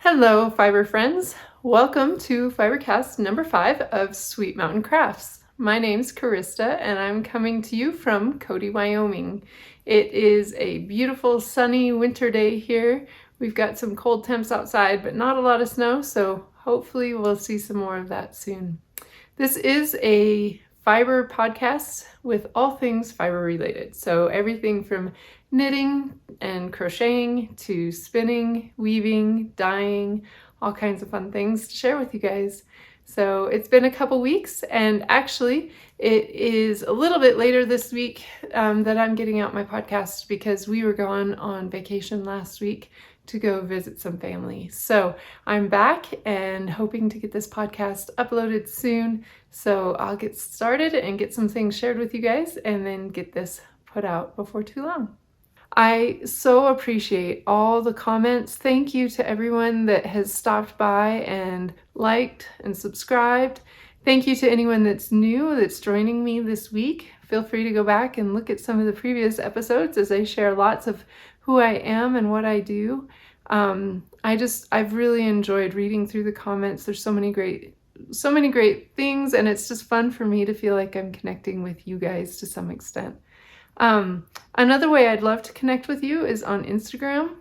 Hello, fiber friends. Welcome to Fibercast number 5 of Sweet Mountain Crafts. My name's Carista and I'm coming to you from Cody, Wyoming. It is a beautiful sunny winter day here. We've got some cold temps outside, but not a lot of snow, so hopefully we'll see some more of that soon. This is a fiber podcast with all things fiber related. So everything from knitting and crocheting to spinning, weaving, dyeing, all kinds of fun things to share with you guys. So it's been a couple weeks, and actually it is a little bit later this week that I'm getting out my podcast because we were gone on vacation last week to go visit some family. So I'm back and hoping to get this podcast uploaded soon. So I'll get started and get some things shared with you guys and then get this put out before too long. I so appreciate all the comments. Thank you to everyone that has stopped by and liked and subscribed. Thank you to anyone that's new that's joining me this week. Feel free to go back and look at some of the previous episodes as I share lots of who I am and what I do. I've really enjoyed reading through the comments. There's so many great things, and it's just fun for me to feel like I'm connecting with you guys to some extent. Another way I'd love to connect with you is on Instagram.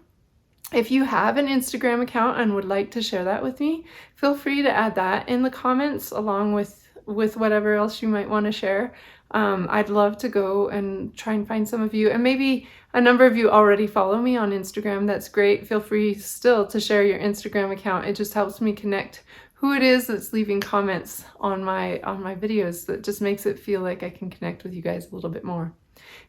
If you have an Instagram account and would like to share that with me, feel free to add that in the comments along with whatever else you might want to share. I'd love to go and try and find some of you, and maybe a number of you already follow me on Instagram. That's great. Feel free still to share your Instagram account. It just helps me connect who it is that's leaving comments on my videos. That just makes it feel like I can connect with you guys a little bit more.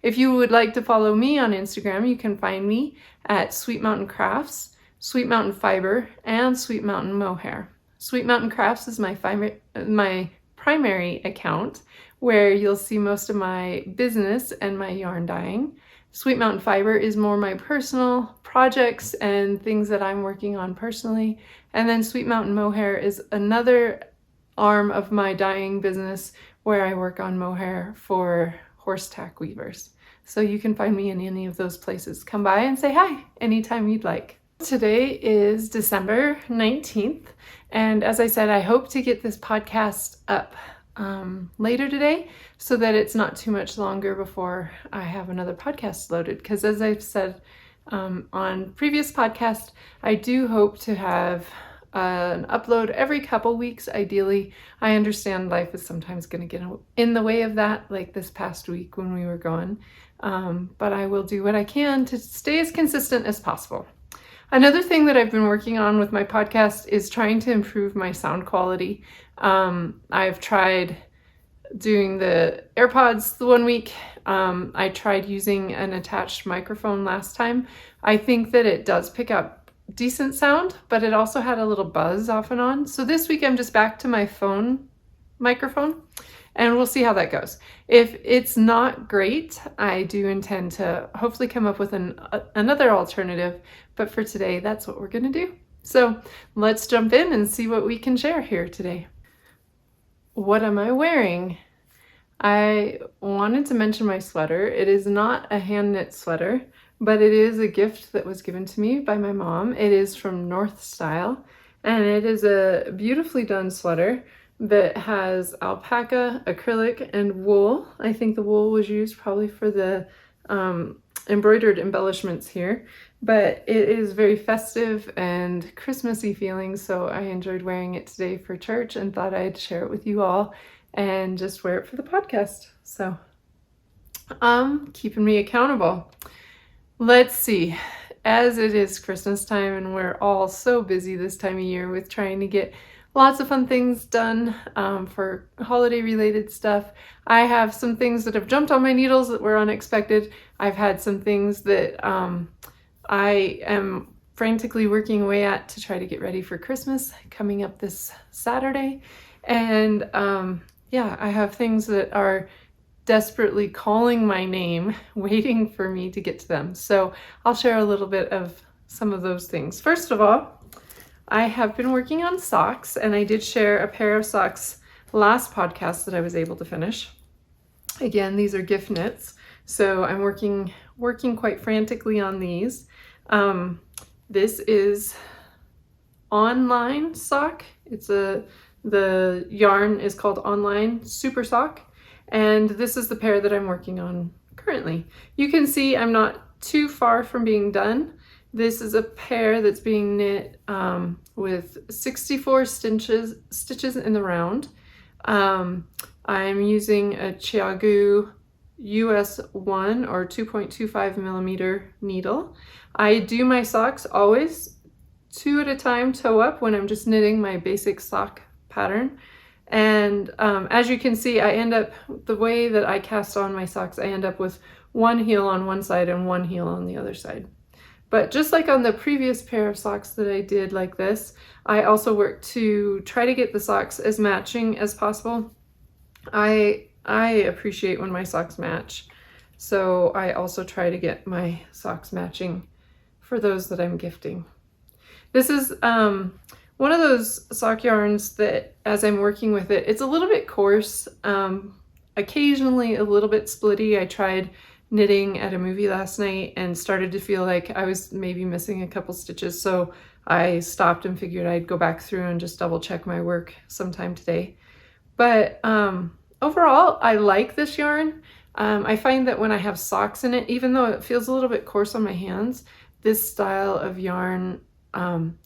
If you would like to follow me on Instagram, you can find me at Sweet Mountain Crafts, Sweet Mountain Fiber, and Sweet Mountain Mohair. Sweet Mountain Crafts is my primary account where you'll see most of my business and my yarn dyeing. Sweet Mountain Fiber is more my personal projects and things that I'm working on personally. And then Sweet Mountain Mohair is another arm of my dyeing business where I work on mohair for horse tack weavers. So you can find me in any of those places. Come by and say hi anytime you'd like. Today is December 19th. And as I said, I hope to get this podcast up later today so that it's not too much longer before I have another podcast loaded. Because as I've said on previous podcasts, I do hope to have an upload every couple weeks, ideally. I understand life is sometimes going to get in the way of that, like this past week when we were gone. But I will do what I can to stay as consistent as possible. Another thing that I've been working on with my podcast is trying to improve my sound quality. I've tried doing the AirPods the one week. I tried using an attached microphone last time. I think that it does pick up decent sound, but it also had a little buzz off and on. So this week I'm just back to my phone microphone, and we'll see how that goes. If it's not great, I do intend to hopefully come up with another alternative, but for today, that's what we're gonna do. So let's jump in and see what we can share here today. What am I wearing? I wanted to mention my sweater. It is not a hand knit sweater, but it is a gift that was given to me by my mom. It is from North Style, and it is a beautifully done sweater that has alpaca, acrylic, and wool. I think the wool was used probably for the embroidered embellishments here, but it is very festive and Christmassy feeling, so I enjoyed wearing it today for church and thought I'd share it with you all and just wear it for the podcast. So, keeping me accountable. Let's see, as it is Christmas time and we're all so busy this time of year with trying to get lots of fun things done for holiday related stuff. I have some things that have jumped on my needles that were unexpected. I've had some things that I am frantically working away at to try to get ready for Christmas coming up this Saturday. And I have things that are desperately calling my name, waiting for me to get to them. So I'll share a little bit of some of those things. First of all, I have been working on socks, and I did share a pair of socks last podcast that I was able to finish. Again, these are gift knits, so I'm working quite frantically on these. This is online sock. The yarn is called Online Super Sock, and this is the pair that I'm working on currently. You can see I'm not too far from being done. This is a pair that's being knit with 64 stitches in the round. I'm using a Chiagu US 1 or 2.25 millimeter needle. I do my socks always 2 at a time, toe up, when I'm just knitting my basic sock pattern. And as you can see, I end up, the way that I cast on my socks, I end up with one heel on one side and one heel on the other side. But just like on the previous pair of socks that I did like this, I also work to try to get the socks as matching as possible. I appreciate when my socks match, so I also try to get my socks matching for those that I'm gifting. This is one of those sock yarns that, as I'm working with it, it's a little bit coarse, occasionally a little bit splitty. I tried knitting at a movie last night and started to feel like I was maybe missing a couple stitches, so I stopped and figured I'd go back through and just double check my work sometime today. But overall, I like this yarn. I find that when I have socks in it, even though it feels a little bit coarse on my hands, this style of yarn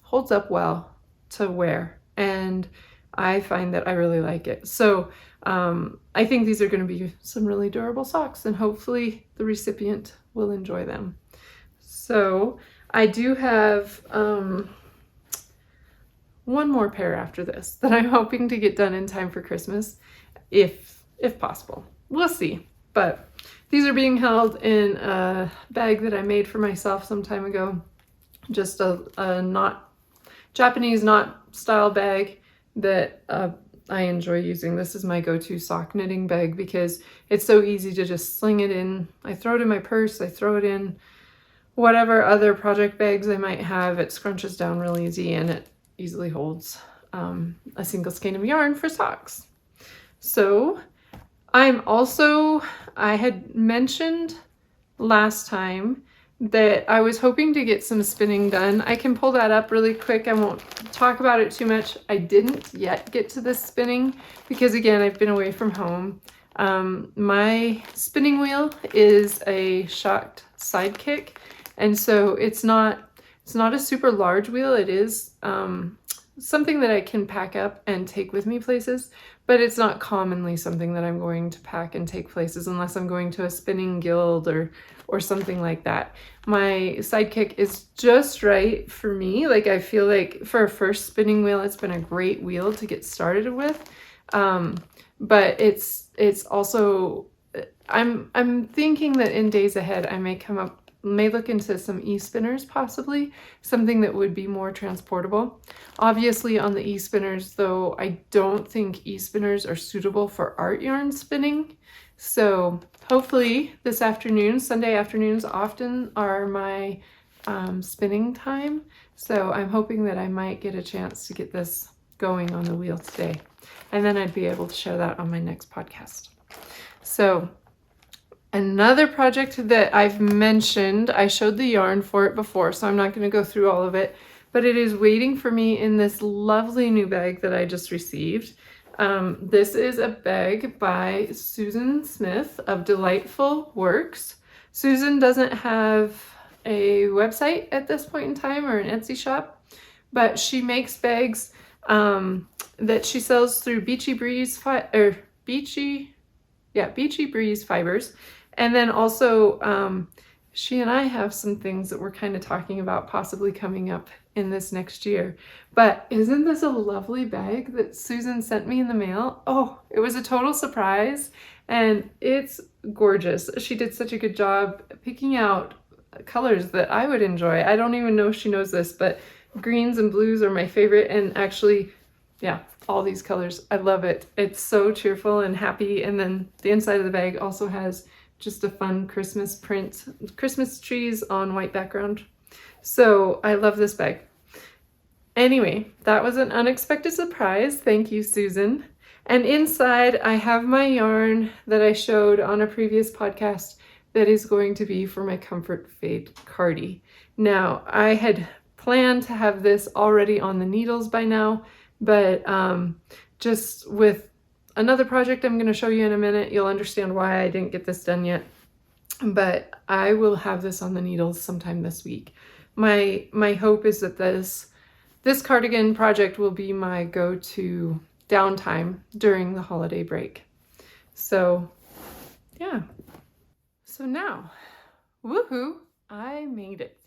holds up well to wear, and I find that I really like it. So I think these are going to be some really durable socks, and hopefully the recipient will enjoy them. So I do have one more pair after this that I'm hoping to get done in time for Christmas, if possible. We'll see. But these are being held in a bag that I made for myself some time ago. Just a knot, Japanese knot style bag that I enjoy using. This is my go-to sock knitting bag because it's so easy to just sling it in. I throw it in my purse, I throw it in whatever other project bags I might have. It scrunches down real easy, and it easily holds a single skein of yarn for socks. So I had mentioned last time that I was hoping to get some spinning done. I can pull that up really quick. I won't talk about it too much. I didn't yet get to this spinning because, again, I've been away from home. My spinning wheel is a shocked sidekick, and so it's not a super large wheel. It is something that I can pack up and take with me places, but it's not commonly something that I'm going to pack and take places unless I'm going to a spinning guild or something like that. My sidekick is just right for me. Like, I feel like for a first spinning wheel, it's been a great wheel to get started with. But it's also, I'm thinking that in days ahead, I may look into some e-spinners, possibly something that would be more transportable. Obviously on the e-spinners though, I don't think e-spinners are suitable for art yarn spinning. So hopefully this afternoon, Sunday afternoons often are my spinning time. So I'm hoping that I might get a chance to get this going on the wheel today. And then I'd be able to share that on my next podcast. So another project that I've mentioned, I showed the yarn for it before, so I'm not going to go through all of it, but it is waiting for me in this lovely new bag that I just received. This is a bag by Susan Smith of Delightful Works. Susan doesn't have a website at this point in time or an Etsy shop, but she makes bags that she sells through Beachy Breeze Fibers. And then also, she and I have some things that we're kind of talking about possibly coming up in this next year. But isn't this a lovely bag that Susan sent me in the mail? Oh, it was a total surprise, and it's gorgeous. She did such a good job picking out colors that I would enjoy. I don't even know if she knows this, but greens and blues are my favorite, and actually, yeah, all these colors. I love it. It's so cheerful and happy, and then the inside of the bag also has just a fun Christmas print, Christmas trees on white background. So I love this bag. Anyway, that was an unexpected surprise. Thank you, Susan. And inside I have my yarn that I showed on a previous podcast that is going to be for my Comfort Fade Cardi. Now, I had plan to have this already on the needles by now, but just with another project I'm going to show you in a minute, you'll understand why I didn't get this done yet. But I will have this on the needles sometime this week. My hope is that this cardigan project will be my go-to downtime during the holiday break. So yeah. So now, woohoo, I made it.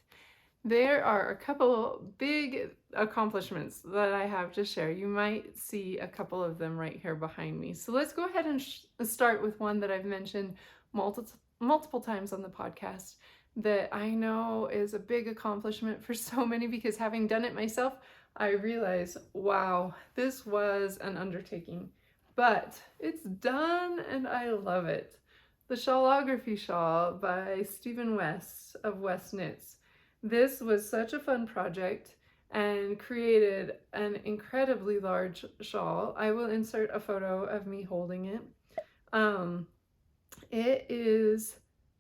There are a couple big accomplishments that I have to share. You might see a couple of them right here behind me. So let's go ahead and start with one that I've mentioned multiple times on the podcast that I know is a big accomplishment for so many, because having done it myself, I realize, wow, this was an undertaking, but it's done and I love it. The Shawlography Shawl by Stephen West of West Knits. This was such a fun project and created an incredibly large shawl. I will insert a photo of me holding it. It is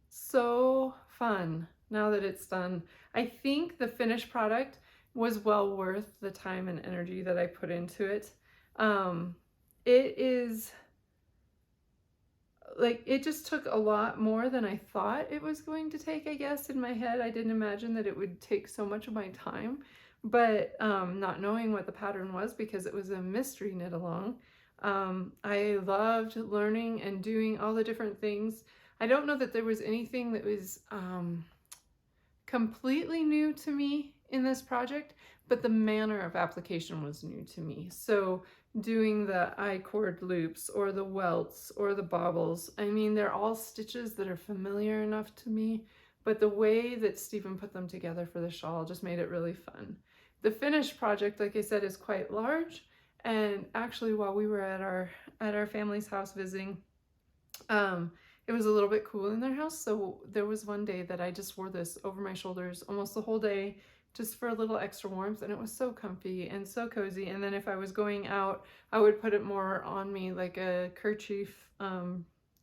so fun now that it's done. I think the finished product was well worth the time and energy that I put into it. It is like, it just took a lot more than I thought it was going to take, I guess. In my head, I didn't imagine that it would take so much of my time, but not knowing what the pattern was, because it was a mystery knit along, I loved learning and doing all the different things. I don't know that there was anything that was completely new to me in this project, but the manner of application was new to me. So doing the I-cord loops or the welts or the bobbles, I mean, they're all stitches that are familiar enough to me, but the way that Stephen put them together for the shawl just made it really fun. The finished project, like I said, is quite large, and actually while we were at our family's house visiting, it was a little bit cool in their house, so there was one day that I just wore this over my shoulders almost the whole day, just for a little extra warmth, and it was so comfy and so cozy. And then if I was going out, I would put it more on me like a kerchief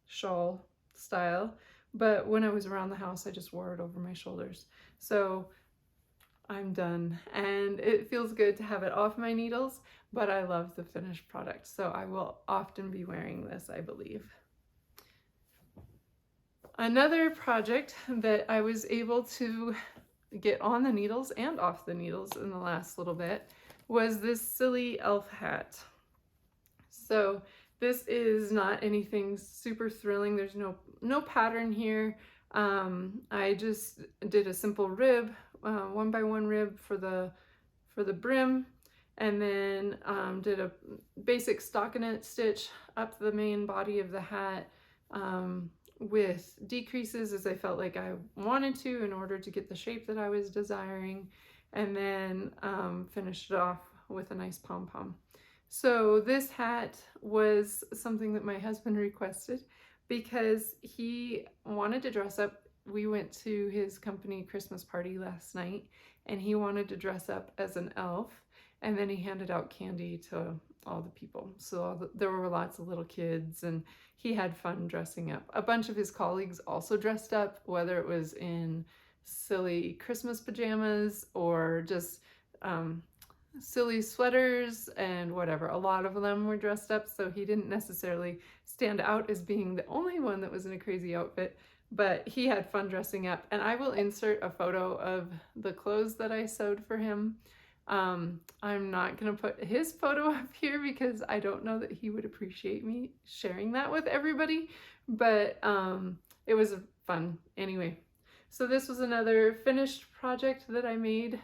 shawl style, but when I was around the house, I just wore it over my shoulders. So I'm done, and it feels good to have it off my needles, but I love the finished product, so I will often be wearing this, I believe. Another project that I was able to get on the needles and off the needles in the last little bit was this silly elf hat. So this is not anything super thrilling. There's no pattern here. I just did a simple rib, 1x1 rib for the brim, and then did a basic stockinette stitch up the main body of the hat, with decreases as I felt like I wanted to in order to get the shape that I was desiring, and then finished it off with a nice pom-pom. So this hat was something that my husband requested because he wanted to dress up. We went to his company Christmas party last night, and he wanted to dress up as an elf, and then he handed out candy to all the people. So there were lots of little kids, and he had fun dressing up. A bunch of his colleagues also dressed up, whether it was in silly Christmas pajamas or just silly sweaters and whatever. A lot of them were dressed up, so he didn't necessarily stand out as being the only one that was in a crazy outfit, but he had fun dressing up. And I will insert a photo of the clothes that I sewed for him. I'm not going to put his photo up here because I don't know that he would appreciate me sharing that with everybody, but it was fun anyway. So this was another finished project that I made.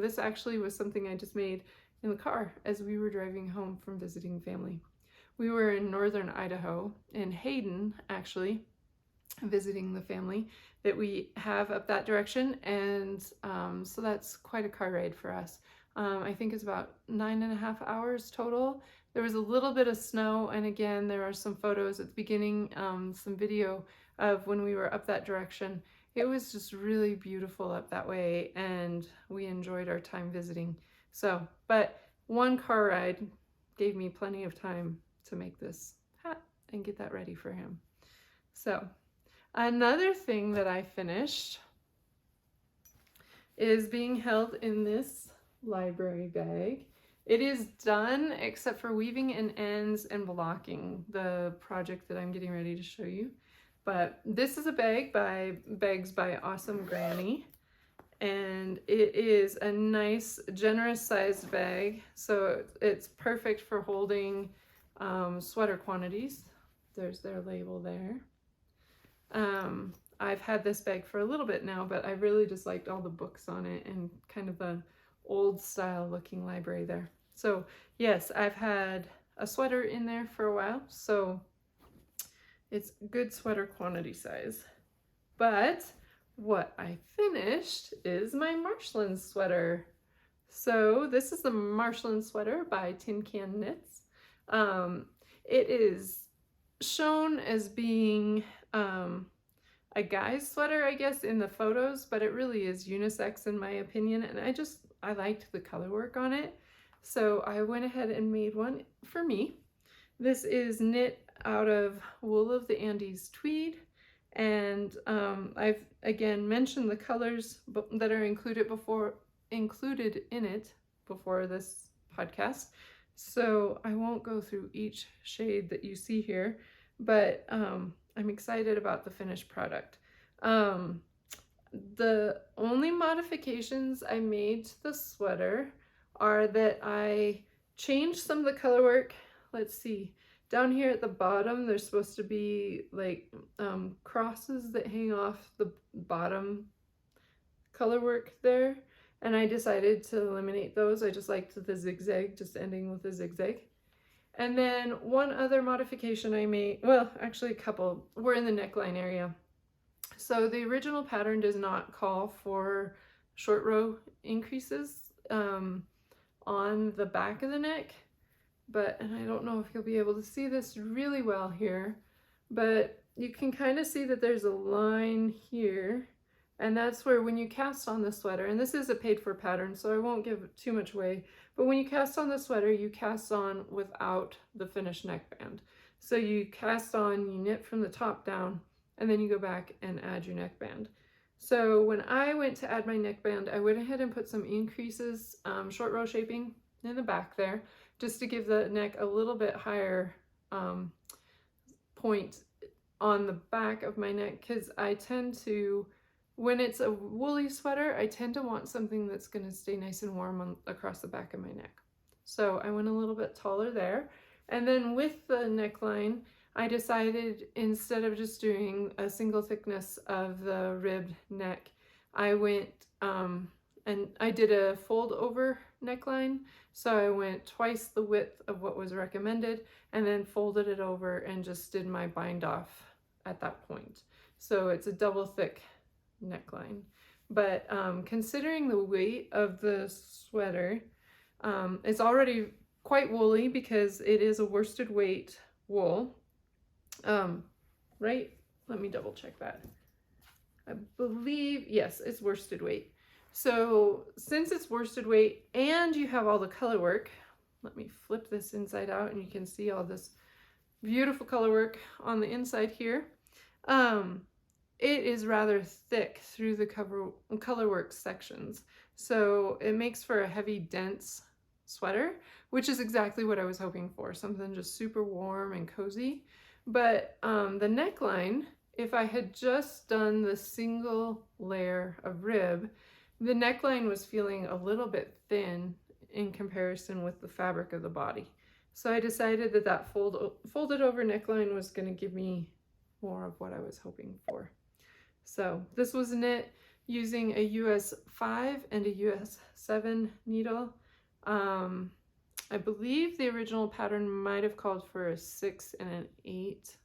This actually was something I just made in the car as we were driving home from visiting family. We were in northern Idaho, in Hayden actually, visiting the family that we have up that direction, and so that's quite a car ride for us. I think it's about 9.5 hours total. There was a little bit of snow, and again, there are some photos at the beginning, some video of when we were up that direction. It was just really beautiful up that way, and we enjoyed our time visiting. So, but one car ride gave me plenty of time to make this hat and get that ready for him. So, another thing that I finished is being held in this library bag. It is done except for weaving in ends and blocking, the project that I'm getting ready to show you. But this is a bag by Bags by Awesome Granny, and it is a nice generous sized bag, so it's perfect for holding sweater quantities. There's their label there. I've had this bag for a little bit now, but I really just liked all the books on it and kind of the old style looking library there. So yes, I've had a sweater in there for a while, so it's good sweater quantity size. But what I finished is my Marshland sweater. So this is the Marshland sweater by Tin Can Knits. It is shown as being a guy's sweater, I guess, in the photos, but it really is unisex in my opinion, and I liked the color work on it, so I went ahead and made one for me. This is knit out of Wool of the Andes tweed, and I've again mentioned the colors that are included in it before this podcast, so I won't go through each shade that you see here, but I'm excited about the finished product. The only modifications I made to the sweater are that I changed some of the color work. Let's see, down here at the bottom there's supposed to be like crosses that hang off the bottom color work there, and I decided to eliminate those. I just liked the zigzag, just ending with a zigzag. And then one other modification I made, well, actually a couple, were in the neckline area. So the original pattern does not call for short row increases on the back of the neck, and I don't know if you'll be able to see this really well here, but you can kind of see that there's a line here, and that's where when you cast on the sweater, and this is a paid for pattern, so I won't give too much away, but when you cast on the sweater, you cast on without the finished neckband. So you cast on, you knit from the top down, and then you go back and add your neckband. So when I went to add my neckband, I went ahead and put some increases, short row shaping in the back there, just to give the neck a little bit higher point on the back of my neck, because I tend to, when it's a woolly sweater, I tend to want something that's going to stay nice and warm across the back of my neck. So I went a little bit taller there. And then with the neckline, I decided instead of just doing a single thickness of the ribbed neck, I went and I did a fold over neckline. So I went twice the width of what was recommended and then folded it over and just did my bind off at that point. So it's a double thick neckline. But considering the weight of the sweater, it's already quite woolly because it is a worsted weight wool. Right? Let me double check that. I believe, yes, it's worsted weight. So since it's worsted weight and you have all the color work, let me flip this inside out and you can see all this beautiful color work on the inside here. It is rather thick through the color work sections. So it makes for a heavy, dense sweater, which is exactly what I was hoping for, something just super warm and cozy. But the neckline, if I had just done the single layer of rib, the neckline was feeling a little bit thin in comparison with the fabric of the body. So I decided that that folded over neckline was going to give me more of what I was hoping for. So this was knit using a US 5 and a US 7 needle. I believe the original pattern might have called for a 6 and an 8,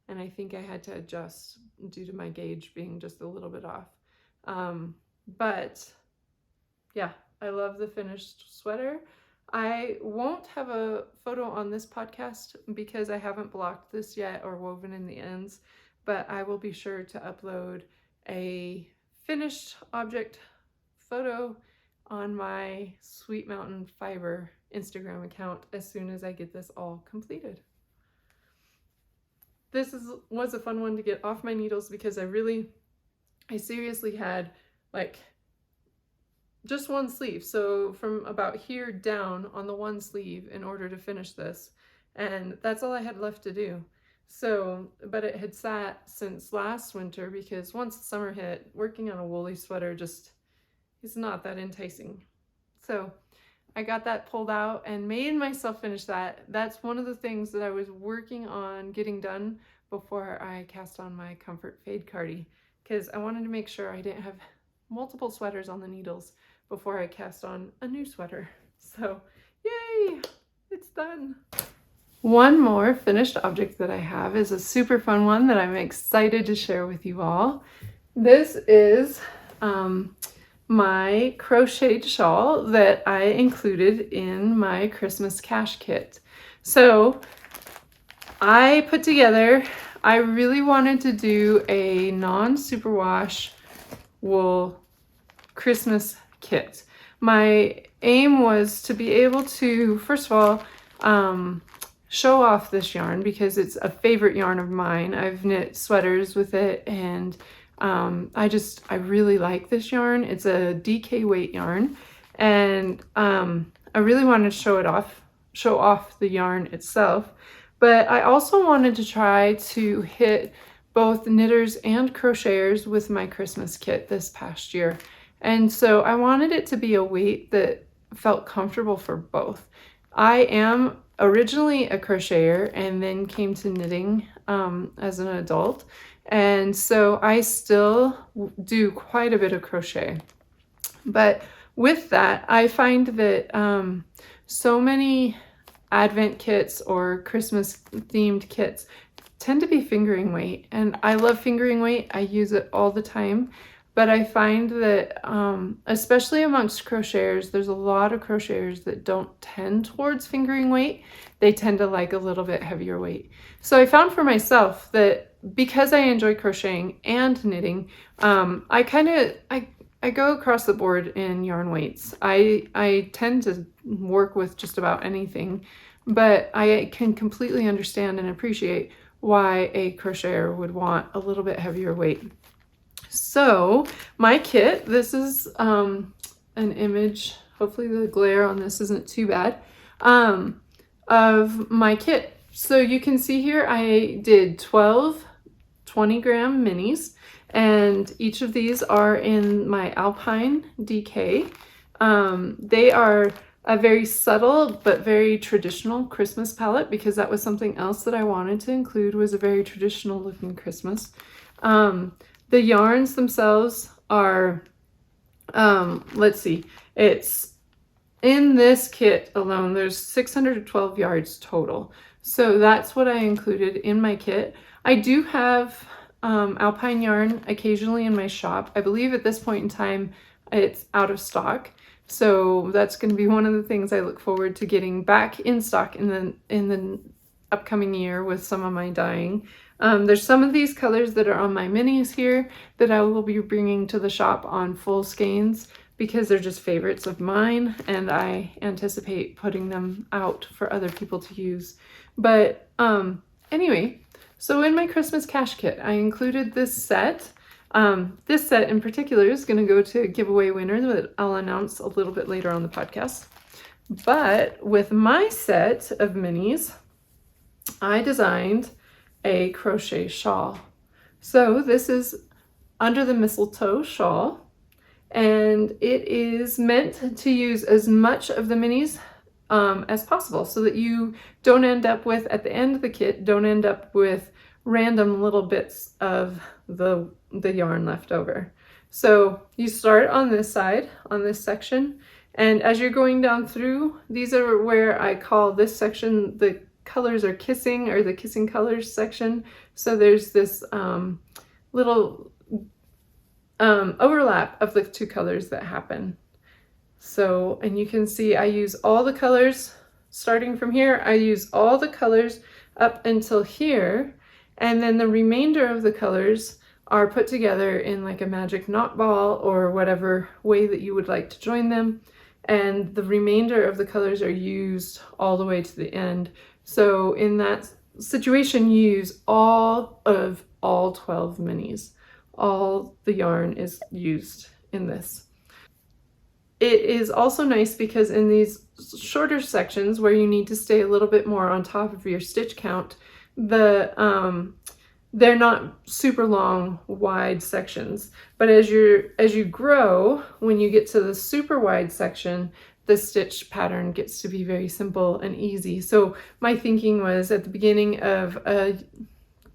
and I think I had to adjust due to my gauge being just a little bit off. But yeah, I love the finished sweater. I won't have a photo on this podcast because I haven't blocked this yet or woven in the ends, but I will be sure to upload a finished object photo on my Sweet Mountain Fiber Instagram account as soon as I get this all completed. This was a fun one to get off my needles because I seriously had like just one sleeve. So from about here down on the one sleeve in order to finish this. And that's all I had left to do. So, but it had sat since last winter because once the summer hit, working on a woolly sweater just is not that enticing. So I got that pulled out and made myself finish that. That's one of the things that I was working on getting done before I cast on my Comfort Fade Cardi, because I wanted to make sure I didn't have multiple sweaters on the needles before I cast on a new sweater. So yay, it's done. One more finished object that I have is a super fun one that I'm excited to share with you all. This is my crocheted shawl that I included in my Christmas cash kit. So I put together, I really wanted to do a non-superwash wool Christmas kit. My aim was to be able to, first of all, show off this yarn because it's a favorite yarn of mine. I've knit sweaters with it, and I really like this yarn. It's a DK weight yarn, and I really wanted to show off the yarn itself. But I also wanted to try to hit both knitters and crocheters with my Christmas kit this past year. And so I wanted it to be a weight that felt comfortable for both. I am originally a crocheter and then came to knitting as an adult. And so I still do quite a bit of crochet. But with that, I find that so many Advent kits or Christmas themed kits tend to be fingering weight. And I love fingering weight. I use it all the time. But I find that, especially amongst crocheters, there's a lot of crocheters that don't tend towards fingering weight. They tend to like a little bit heavier weight. So I found for myself that because I enjoy crocheting and knitting, I go across the board in yarn weights. I tend to work with just about anything, but I can completely understand and appreciate why a crocheter would want a little bit heavier weight. So my kit, this is an image, hopefully the glare on this isn't too bad, of my kit. So you can see here I did 12 20-gram minis, and each of these are in my Alpine DK. They are a very subtle but very traditional Christmas palette because that was something else that I wanted to include, was a very traditional looking Christmas. The yarns themselves are, let's see, it's in this kit alone, there's 612 yards total. So that's what I included in my kit. I do have Alpine yarn occasionally in my shop. I believe at this point in time, it's out of stock. So that's going to be one of the things I look forward to getting back in stock in the upcoming year with some of my dyeing. There's some of these colors that are on my minis here that I will be bringing to the shop on full skeins because they're just favorites of mine, and I anticipate putting them out for other people to use. But anyway, so in my Christmas cash kit, I included this set. This set in particular is going to go to a giveaway winner that I'll announce a little bit later on the podcast. But with my set of minis, I designed a crochet shawl. So this is under the Mistletoe Shawl, and it is meant to use as much of the minis as possible so that you don't end up with, at the end of the kit, don't end up with random little bits of the yarn left over. So you start on this side, on this section, and as you're going down through, these are where I call this section the colors are kissing, or the kissing colors section. So there's this little overlap of the two colors that happen. So, and you can see I use all the colors starting from here. I use all the colors up until here, and then the remainder of the colors are put together in like a magic knot ball or whatever way that you would like to join them. And the remainder of the colors are used all the way to the end. So in that situation, you use all 12 minis. All the yarn is used in this. it is also nice because in these shorter sections where you need to stay a little bit more on top of your stitch count, they're not super long, wide sections. But as you grow, when you get to the super wide section, the stitch pattern gets to be very simple and easy. So my thinking was at the beginning of a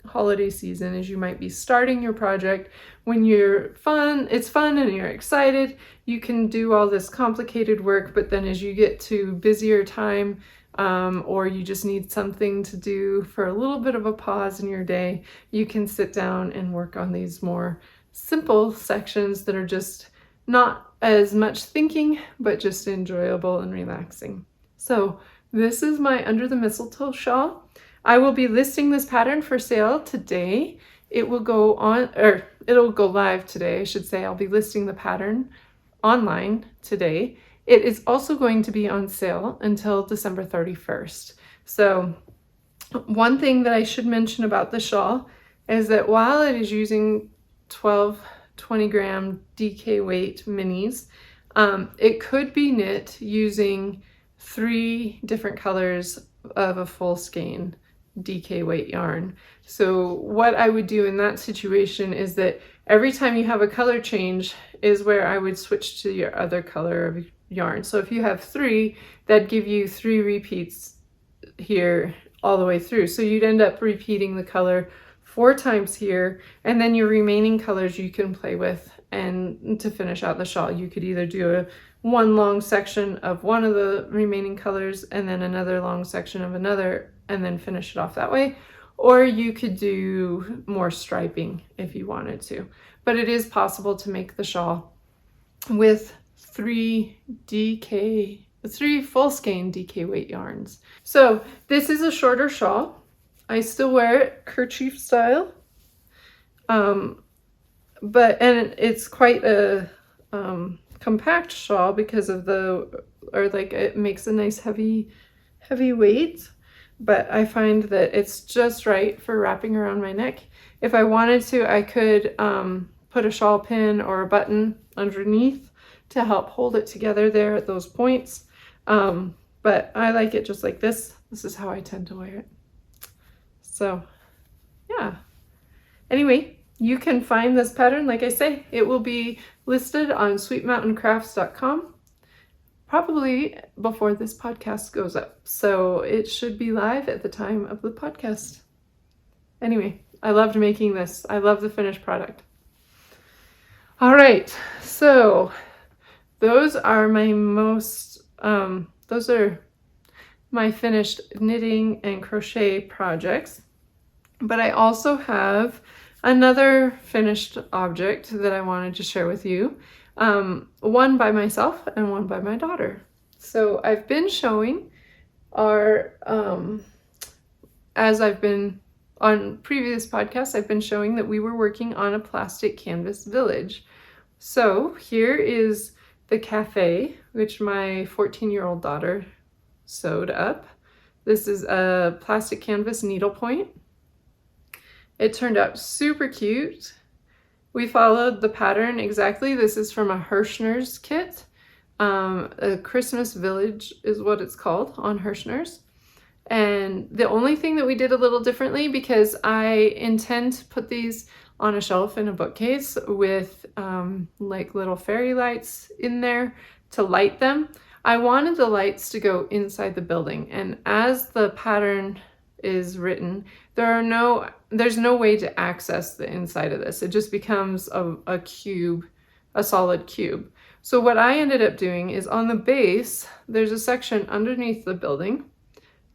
holiday season, as you might be starting your project, when it's fun and you're excited, you can do all this complicated work, but then as you get to busier time, or you just need something to do for a little bit of a pause in your day, you can sit down and work on these more simple sections that are just not as much thinking, but just enjoyable and relaxing. So this is my Under the Mistletoe shawl. I will be listing this pattern for sale today. It'll go live today, I should say. I'll be listing the pattern online today. It is also going to be on sale until December 31st. So one thing that I should mention about the shawl is that while it is using 12 20-gram DK weight minis, it could be knit using 3 different colors of a full skein DK weight yarn. So what I would do in that situation is that every time you have a color change is where I would switch to your other color of yarn. So if you have 3, that'd give you 3 repeats here all the way through. So you'd end up repeating the color 4 times here, and then your remaining colors you can play with. And to finish out the shawl, you could either do one long section of one of the remaining colors and then another long section of another and then finish it off that way. Or you could do more striping if you wanted to. But it is possible to make the shawl with 3 full skein DK weight yarns. So this is a shorter shawl. I still wear it kerchief style. But it's quite a compact shawl because of it makes a nice heavy weight. But I find that it's just right for wrapping around my neck. If I wanted to, I could put a shawl pin or a button underneath to help hold it together there at those points. But I like it just like this. This is how I tend to wear it. So yeah. Anyway, you can find this pattern, like I say, it will be listed on sweetmountaincrafts.com probably before this podcast goes up. So it should be live at the time of the podcast. Anyway, I loved making this. I love the finished product. All right, so those are my finished knitting and crochet projects. But I also have another finished object that I wanted to share with you. One by myself and one by my daughter. So I've been showing as I've been on previous podcasts, I've been showing that we were working on a plastic canvas village. So here is the cafe, which my 14-year-old daughter sewed up. This is a plastic canvas needlepoint. It turned out super cute. We followed the pattern exactly. This is from a Hirschner's kit. A Christmas Village is what it's called on Hirschner's. And the only thing that we did a little differently, because I intend to put these on a shelf in a bookcase with like little fairy lights in there to light them. I wanted the lights to go inside the building, and as the pattern is written, there's no way to access the inside of this. It just becomes a cube, a solid cube. So what I ended up doing is on the base, there's a section underneath the building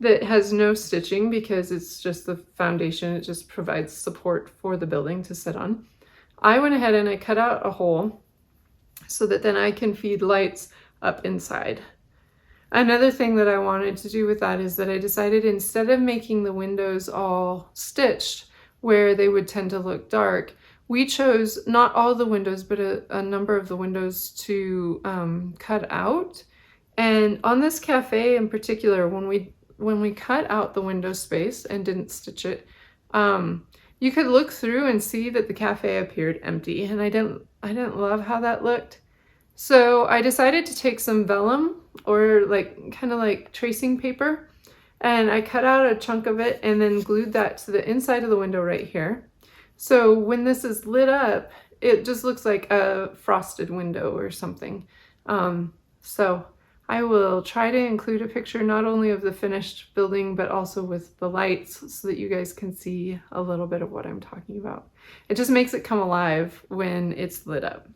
that has no stitching because it's just the foundation. It just provides support for the building to sit on. I went ahead and I cut out a hole so that then I can feed lights up inside. Another thing that I wanted to do with that is that I decided instead of making the windows all stitched where they would tend to look dark, we chose not all the windows, but a number of the windows to cut out. And on this cafe in particular, when we cut out the window space and didn't stitch it, you could look through and see that the cafe appeared empty, and I didn't love how that looked. So I decided to take some vellum, or like kind of like tracing paper, and I cut out a chunk of it and then glued that to the inside of the window right here. So when this is lit up, it just looks like a frosted window or something. So I will try to include a picture not only of the finished building, but also with the lights so that you guys can see a little bit of what I'm talking about. It just makes it come alive when it's lit up.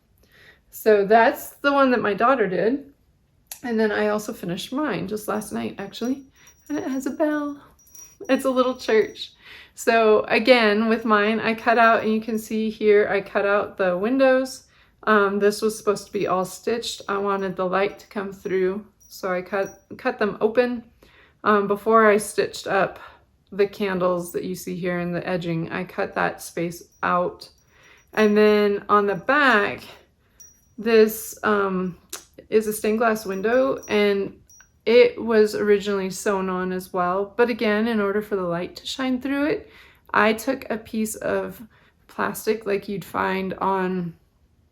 So that's the one that my daughter did. And then I also finished mine just last night, actually. And it has a bell. It's a little church. So again, with mine, I cut out, and you can see here, I cut out the windows. This was supposed to be all stitched. I wanted the light to come through, so I cut them open. Before I stitched up the candles that you see here in the edging, I cut that space out. And then on the back, this is a stained glass window, and it was originally sewn on as well. But again, in order for the light to shine through it, I took a piece of plastic like you'd find on,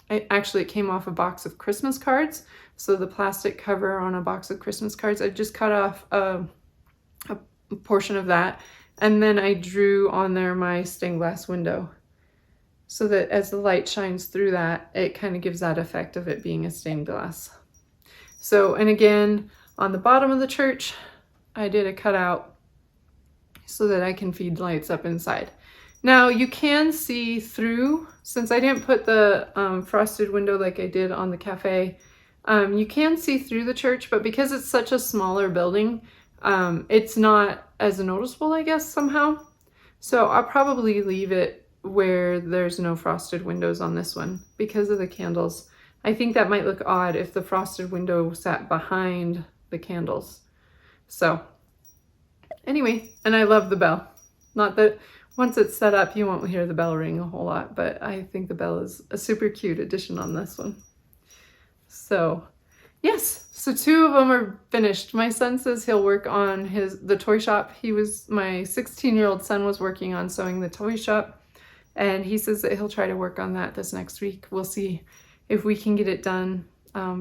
actually it came off a box of Christmas cards. So the plastic cover on a box of Christmas cards, I just cut off a portion of that. And then I drew on there my stained glass window, so that as the light shines through that, it kind of gives that effect of it being a stained glass. So, and again, on the bottom of the church, I did a cutout so that I can feed lights up inside. Now you can see through, since I didn't put the frosted window like I did on the cafe, you can see through the church, but because it's such a smaller building, it's not as noticeable, I guess, somehow. So I'll probably leave it where there's no frosted windows on this one because of the candles. I think that might look odd if the frosted window sat behind the candles. So anyway, and I love the bell. Not that once it's set up, you won't hear the bell ring a whole lot, but I think the bell is a super cute addition on this one. So yes, so 2 of them are finished. My son says he'll work on the toy shop. My 16-year-old son was working on sewing the toy shop, and he says that he'll try to work on that this next week. We'll see if we can get it done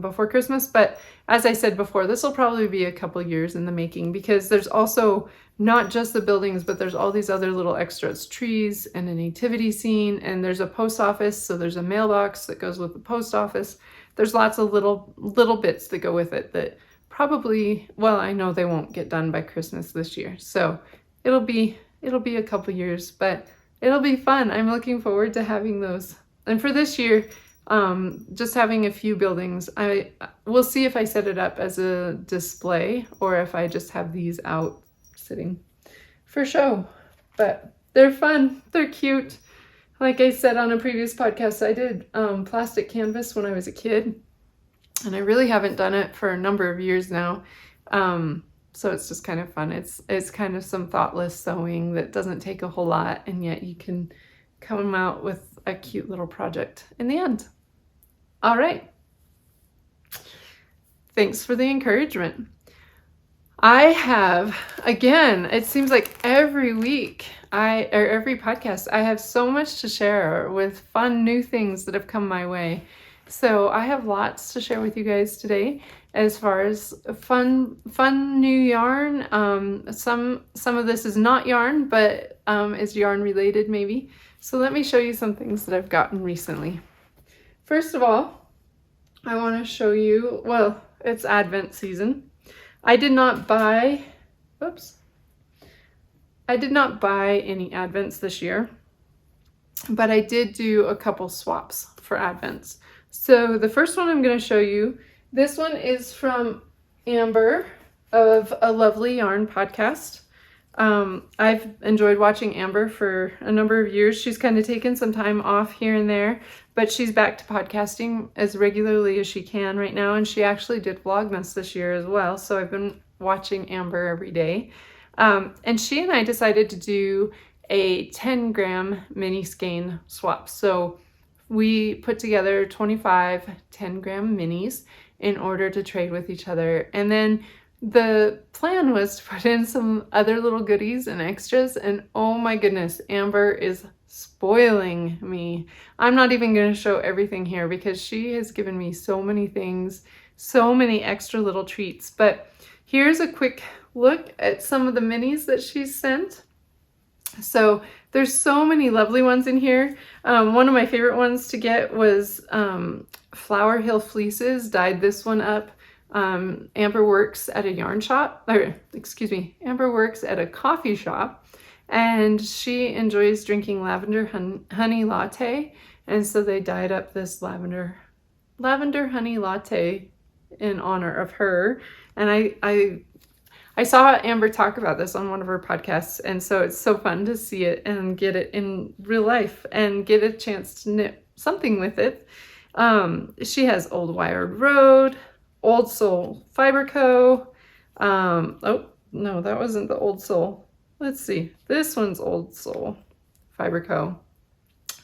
before Christmas. But as I said before, this will probably be a couple years in the making, because there's also not just the buildings, but there's all these other little extras, trees and a nativity scene, and there's a post office. So there's a mailbox that goes with the post office. There's lots of little bits that go with it that probably, well, I know they won't get done by Christmas this year. So it'll be a couple years, but it'll be fun. I'm looking forward to having those. And for this year, just having a few buildings, we'll see if I set it up as a display or if I just have these out sitting for show. But they're fun. They're cute. Like I said on a previous podcast, I did plastic canvas when I was a kid, and I really haven't done it for a number of years now. So it's just kind of fun. It's kind of some thoughtless sewing that doesn't take a whole lot, and yet you can come out with a cute little project in the end. All right. Thanks for the encouragement. I have, again, it seems like every week or every podcast, I have so much to share with fun new things that have come my way. So I have lots to share with you guys today as far as fun new yarn. Some of this is not yarn, but is yarn related maybe. So let me show you some things that I've gotten recently. First of all, I want to show you, well, it's Advent season. I did not buy any Advents this year, but I did do a couple swaps for Advents. So the first one I'm going to show you, this one is from Amber of A Lovely Yarn podcast. I've enjoyed watching Amber for a number of years. She's kind of taken some time off here and there, but she's back to podcasting as regularly as she can right now. And she actually did Vlogmas this year as well. So I've been watching Amber every day. And she and I decided to do a 10-gram mini skein swap. So we put together 25 10-gram minis in order to trade with each other. And then the plan was to put in some other little goodies and extras, and oh my goodness, Amber is spoiling me. I'm not even going to show everything here because she has given me so many things, so many extra little treats. But here's a quick look at some of the minis that she's sent. So there's so many lovely ones in here. One of my favorite ones to get was Flower Hill Fleeces, dyed this one up. Amber works at a yarn shop, or excuse me, Amber works at a coffee shop, and she enjoys drinking lavender honey latte, and so they dyed up this lavender honey latte in honor of her. And I saw Amber talk about this on one of her podcasts, and so it's so fun to see it and get it in real life and get a chance to knit something with it. She has Old Wired Road, Old Soul Fiber Co. Oh, no, that wasn't the Old Soul. Let's see. This one's Old Soul Fiber Co.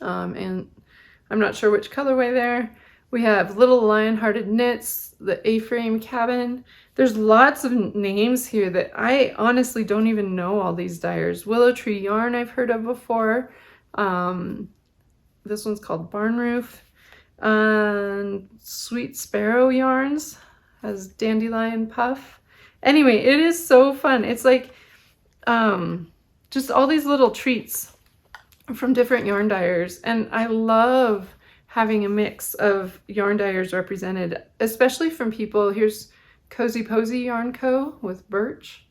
And I'm not sure which colorway there. We have Little Lion-Hearted Knits, the A-Frame Cabin. There's lots of names here that I honestly don't even know all these dyers. Willow Tree Yarn I've heard of before. This one's called Barn Roof. Sweet Sparrow Yarns has Dandelion Puff. Anyway, it is so fun. It's like just all these little treats from different yarn dyers, and I love having a mix of yarn dyers represented, especially from people. Here's Cozy Posy Yarn Co. with Birch.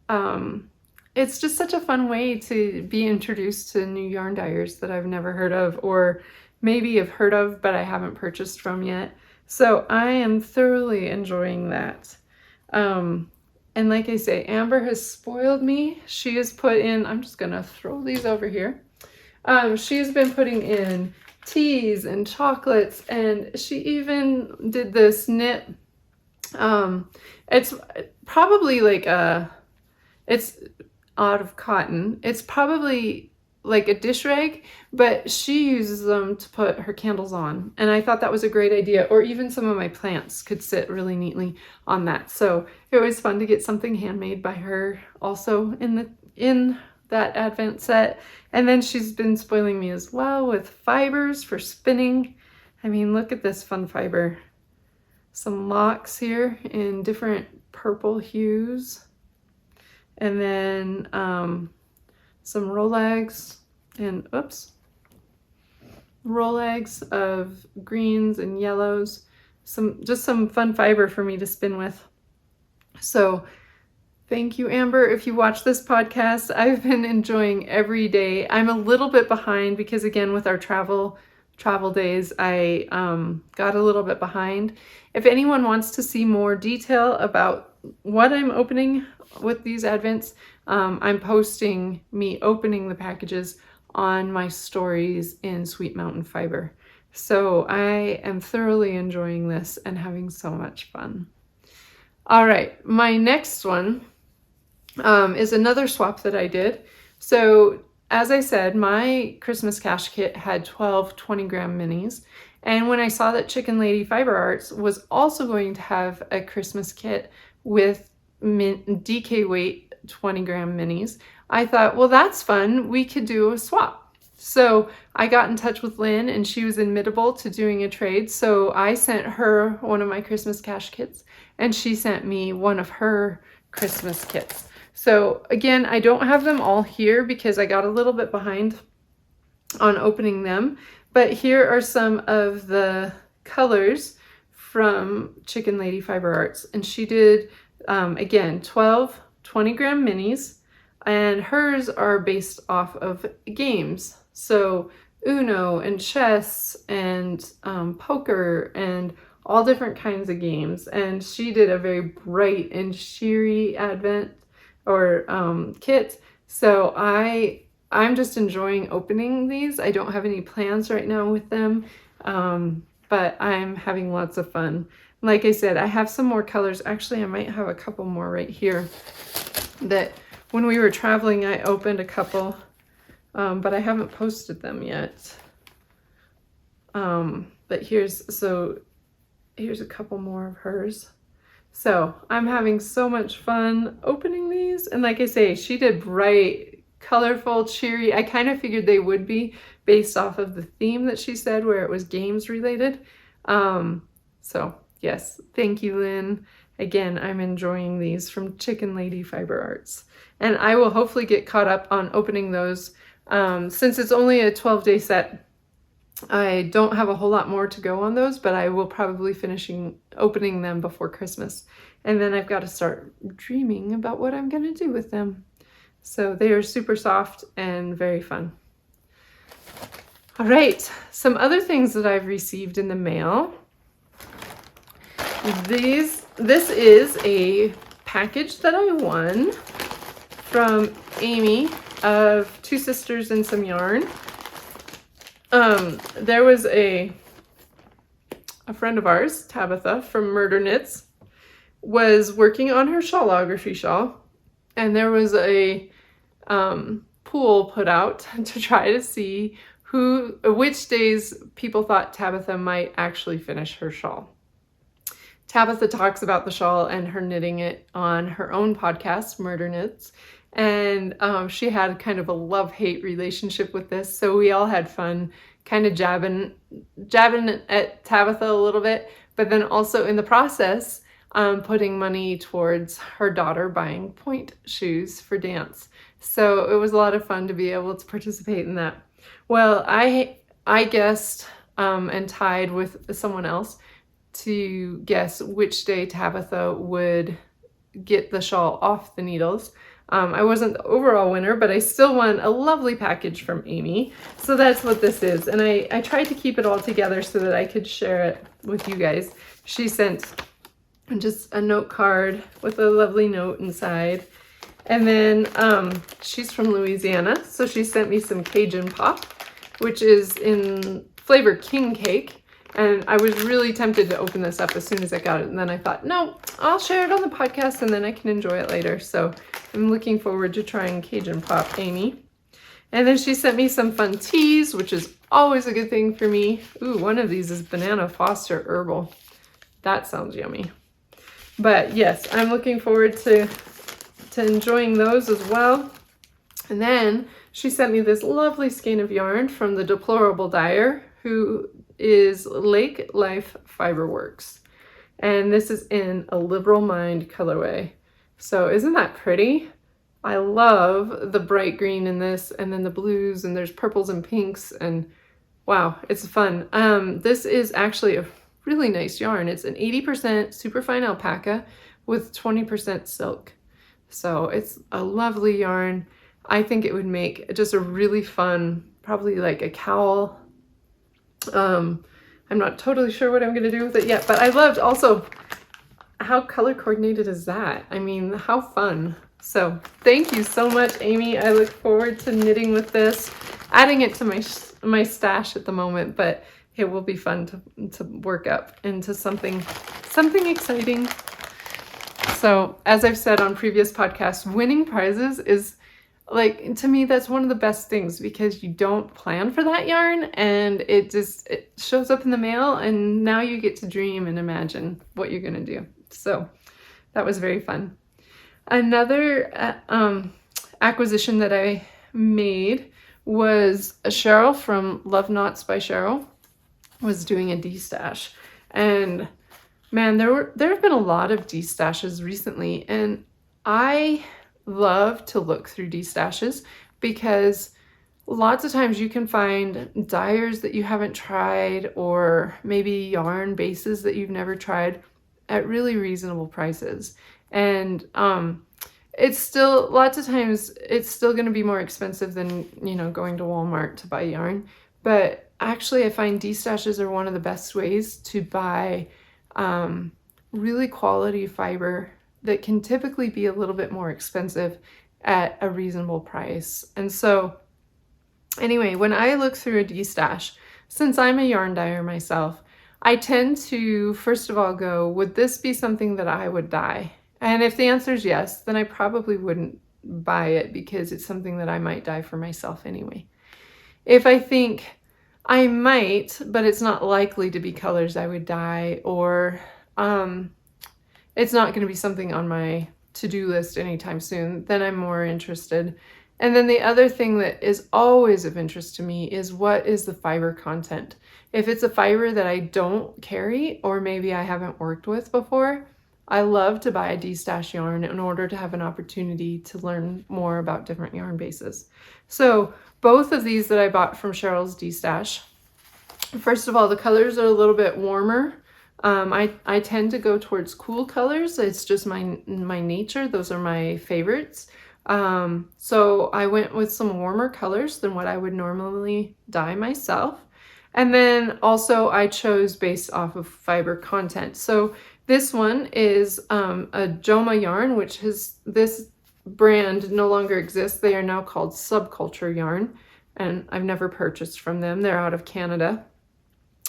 It's just such a fun way to be introduced to new yarn dyers that I've never heard of, or maybe have heard of but I haven't purchased from yet. So I am thoroughly enjoying that. And like I say, Amber has spoiled me. She has put in, I'm just gonna throw these over here. She's been putting in teas and chocolates, and she even did this knit. It's probably like it's out of cotton. It's probably like a dish rag, but she uses them to put her candles on. And I thought that was a great idea. Or even some of my plants could sit really neatly on that. So it was fun to get something handmade by her also in that Advent set. And then she's been spoiling me as well with fibers for spinning. I mean, look at this fun fiber. Some locks here in different purple hues. And then some Rolegs and Rolegs of greens and yellows. Just some fun fiber for me to spin with. So thank you, Amber. If you watch this podcast, I've been enjoying every day. I'm a little bit behind because, again, with our travel days, I got a little bit behind. If anyone wants to see more detail about what I'm opening with these Advents, I'm posting me opening the packages on my stories in Sweet Mountain Fiber. So I am thoroughly enjoying this and having so much fun. All right, my next one is another swap that I did. So as I said, my Christmas cash kit had 12 20-gram minis. And when I saw that Chicken Lady Fiber Arts was also going to have a Christmas kit with DK weight 20-gram minis, I thought, well, that's fun. We could do a swap. So I got in touch with Lynn, and she was admittable to doing a trade. So I sent her one of my Christmas cash kits, and she sent me one of her Christmas kits. So again, I don't have them all here because I got a little bit behind on opening them. But here are some of the colors from Chicken Lady Fiber Arts. And she did, again, 12 20-gram minis. And hers are based off of games. So Uno and chess and poker and all different kinds of games. And she did a very bright and cheery Advent or kit. So I'm just enjoying opening these. I don't have any plans right now with them, but I'm having lots of fun. Like I said, I have some more colors. Actually, I might have a couple more right here that when we were traveling, I opened a couple, but I haven't posted them yet. But here's a couple more of hers. So I'm having so much fun opening these. And like I say, she did bright colorful, cheery. I kind of figured they would be based off of the theme that she said, where it was games related. So yes, thank you, Lynn. Again, I'm enjoying these from Chicken Lady Fiber Arts. And I will hopefully get caught up on opening those. Since it's only a 12-day set, I don't have a whole lot more to go on those, but I will probably opening them before Christmas. And then I've got to start dreaming about what I'm going to do with them. So they are super soft and very fun. All right, some other things that I've received in the mail. This is a package that I won from Amy of Two Sisters and Some Yarn. There was a friend of ours, Tabitha from Murder Knits, was working on her shawlography shawl, and there was a poll put out to try to see which days people thought Tabitha might actually finish her shawl. Tabitha talks about the shawl and her knitting it on her own podcast, Murder Knits, and she had kind of a love-hate relationship with this, so we all had fun kind of jabbing at Tabitha a little bit, but then also in the process putting money towards her daughter buying point shoes for dance. So it was a lot of fun to be able to participate in that. Well, I guessed and tied with someone else to guess which day Tabitha would get the shawl off the needles. I wasn't the overall winner, but I still won a lovely package from Amy. So that's what this is. And I tried to keep it all together so that I could share it with you guys. She sent just a note card with a lovely note inside. And then she's from Louisiana, so she sent me some Cajun Pop, which is in flavor king cake. And I was really tempted to open this up as soon as I got it. And then I thought, no, I'll share it on the podcast and then I can enjoy it later. So I'm looking forward to trying Cajun Pop, Amy. And then she sent me some fun teas, which is always a good thing for me. Ooh, one of these is Banana Foster Herbal. That sounds yummy. But yes, I'm looking forward to enjoying those as well. And then she sent me this lovely skein of yarn from the Deplorable Dyer, who is Lake Life Fiberworks. And this is in a Liberal Mind colorway. So isn't that pretty? I love the bright green in this, and then the blues, and there's purples and pinks, and wow, it's fun. This is actually a really nice yarn. It's an 80% superfine alpaca with 20% silk. So it's a lovely yarn. I think it would make just a really fun, probably like a cowl. I'm not totally sure what I'm going to do with it yet, but I loved also how color coordinated is that? I mean, how fun. So thank you so much, Amy. I look forward to knitting with this, adding it to my stash at the moment, but it will be fun to work up into something exciting. So as I've said on previous podcasts, winning prizes is like, to me, that's one of the best things because you don't plan for that yarn and it shows up in the mail and now you get to dream and imagine what you're going to do. So that was very fun. Another acquisition that I made was a Cheryl from Love Knots by Cheryl was doing a D-stash. And man, there have been a lot of D-stashes recently, and I love to look through D-stashes because lots of times you can find dyers that you haven't tried or maybe yarn bases that you've never tried at really reasonable prices. And it's still, lots of times it's still going to be more expensive than, you know, going to Walmart to buy yarn. But actually I find D-stashes are one of the best ways to buy really quality fiber that can typically be a little bit more expensive at a reasonable price. And so anyway, when I look through a D-stash, since I'm a yarn dyer myself, I tend to first of all go, would this be something that I would dye? And if the answer is yes, then I probably wouldn't buy it because it's something that I might dye for myself anyway. If I think I might, but it's not likely to be colors I would dye, or it's not going to be something on my to-do list anytime soon, then I'm more interested And then the other thing that is always of interest to me is what is the fiber content. If it's a fiber that I don't carry or maybe I haven't worked with before, I love to buy a D-stash yarn in order to have an opportunity to learn more about different yarn bases. So both of these that I bought from Cheryl's D-stash, first of all, the colors are a little bit warmer. I tend to go towards cool colors. It's just my nature. Those are my favorites. So I went with some warmer colors than what I would normally dye myself. And then also I chose based off of fiber content. So this one is a Joma yarn, which is, this brand no longer exists. They are now called Subculture Yarn, and I've never purchased from them. They're out of Canada.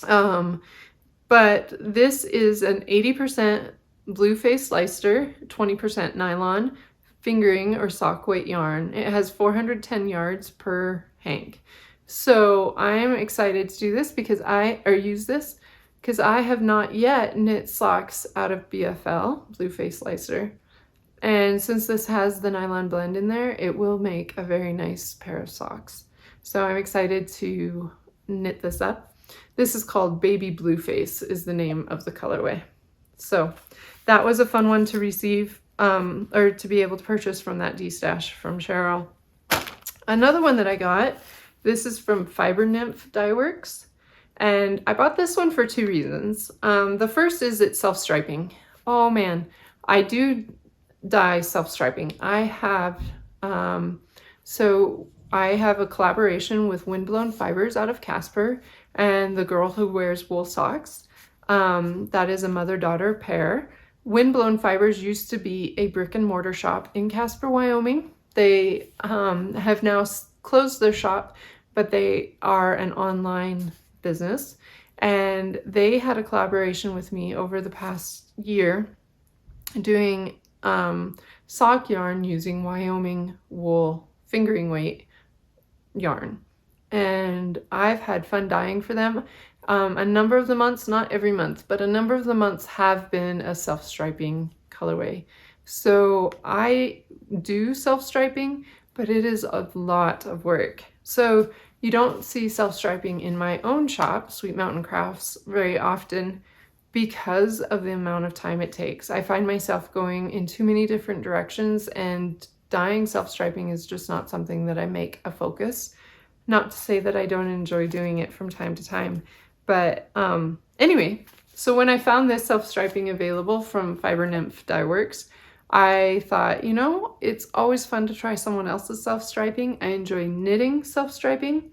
But this is an 80% blue face Leicester, 20% nylon, fingering or sock weight yarn. It has 410 yards per hank. So I'm excited to do this because use this because I have not yet knit socks out of BFL, blue face Leicester. And since this has the nylon blend in there, it will make a very nice pair of socks. So I'm excited to knit this up. This is called Baby Blueface is the name of the colorway. So that was a fun one to receive or to be able to purchase from that D-stash from Cheryl. Another one that I got, this is from Fiber Nymph Dye Works. And I bought this one for two reasons. The first is it's self-striping. Oh man, I do dye self-striping. I have, I have a collaboration with Windblown Fibers out of Casper and the girl who wears wool socks. That is a mother-daughter pair. Windblown Fibers used to be a brick and mortar shop in Casper, Wyoming. They have now closed their shop, but they are an online business. And they had a collaboration with me over the past year doing sock yarn using Wyoming wool fingering weight yarn. And I've had fun dyeing for them. A number of the months, not every month, but a number of the months have been a self-striping colorway. So I do self-striping, but it is a lot of work. So you don't see self-striping in my own shop, Sweet Mountain Crafts, very often because of the amount of time it takes. I find myself going in too many different directions, and dyeing self-striping is just not something that I make a focus. Not to say that I don't enjoy doing it from time to time, but anyway, so when I found this self-striping available from Fiber Nymph Dye Works, I thought, you know, it's always fun to try someone else's self-striping. I enjoy knitting self-striping.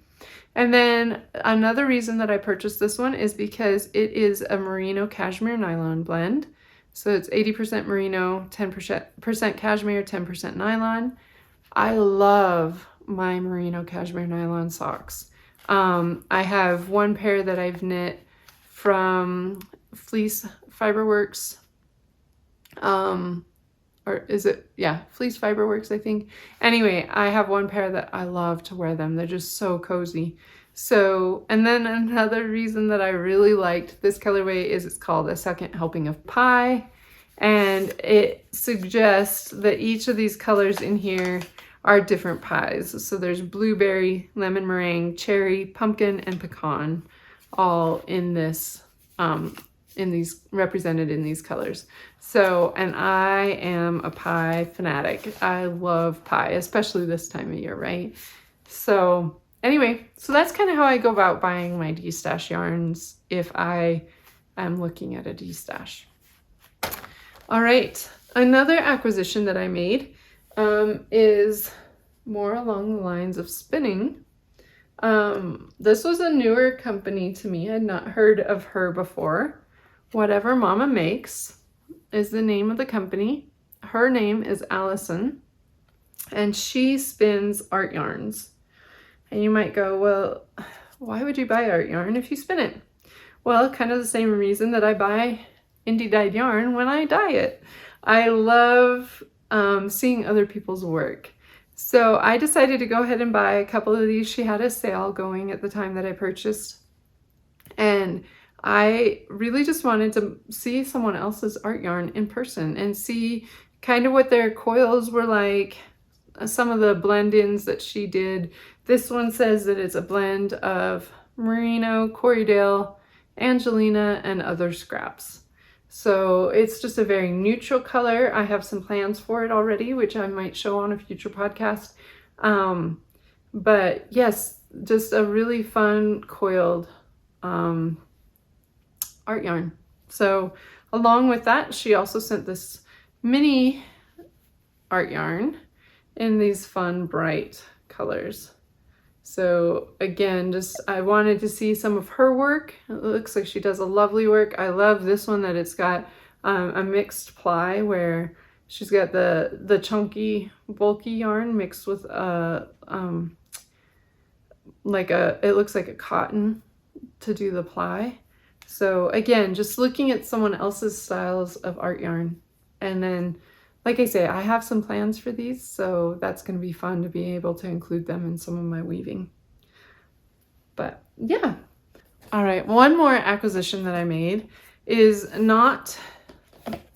And then another reason that I purchased this one is because it is a merino cashmere nylon blend. So it's 80% merino, 10% cashmere, 10% nylon. I love my merino cashmere nylon socks. I have one pair that I've knit from Fleece Fiberworks. Or is it? Yeah, Fleece Fiberworks, I think. Anyway, I have one pair that I love to wear them. They're just so cozy. So, and then another reason that I really liked this colorway is it's called A Second Helping of Pie. And it suggests that each of these colors in here are different pies. So there's blueberry, lemon meringue, cherry, pumpkin, and pecan, all in this, represented in these colors. So, and I am a pie fanatic. I love pie, especially this time of year, right? So anyway, so that's kind of how I go about buying my D-stash yarns if I am looking at a D-stash. All right, another acquisition that I made is more along the lines of spinning. This was a newer company to me. I had not heard of her before. Whatever Mama Makes is the name of the company. Her name is Allison, and she spins art yarns. And you might go, well, why would you buy art yarn if you spin it? Well, kind of the same reason that I buy indie dyed yarn when I dye it. I love seeing other people's work. So I decided to go ahead and buy a couple of these. She had a sale going at the time that I purchased. And I really just wanted to see someone else's art yarn in person and see kind of what their coils were like, some of the blend-ins that she did. This one says that it's a blend of merino, Corriedale, Angelina, and other scraps. So it's just a very neutral color. I have some plans for it already, which I might show on a future podcast. But yes, just a really fun coiled art yarn. So along with that, she also sent this mini art yarn in these fun bright colors. So again, just I wanted to see some of her work. It looks like she does a lovely work. I love this one that it's got a mixed ply where she's got the chunky bulky yarn mixed with a it looks like a cotton to do the ply. So again, just looking at someone else's styles of art yarn. And then, like I say, I have some plans for these, so that's going to be fun to be able to include them in some of my weaving. But yeah. All right, one more acquisition that I made is not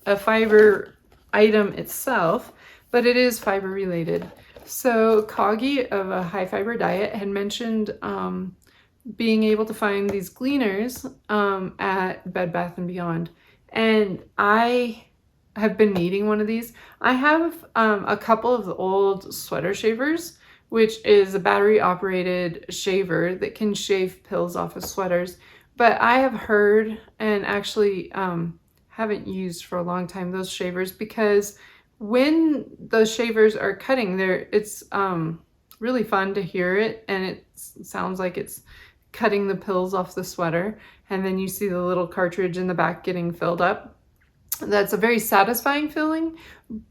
a fiber item itself, but it is fiber related. So Coggy of a high fiber diet had mentioned being able to find these gleaners at Bed Bath & Beyond. And I have been needing one of these. I have a couple of the old sweater shavers, which is a battery operated shaver that can shave pills off of sweaters. But I have heard and actually haven't used for a long time those shavers, because when those shavers are cutting there, it's really fun to hear it, and it sounds like it's cutting the pills off the sweater, and then you see the little cartridge in the back getting filled up. That's a very satisfying feeling,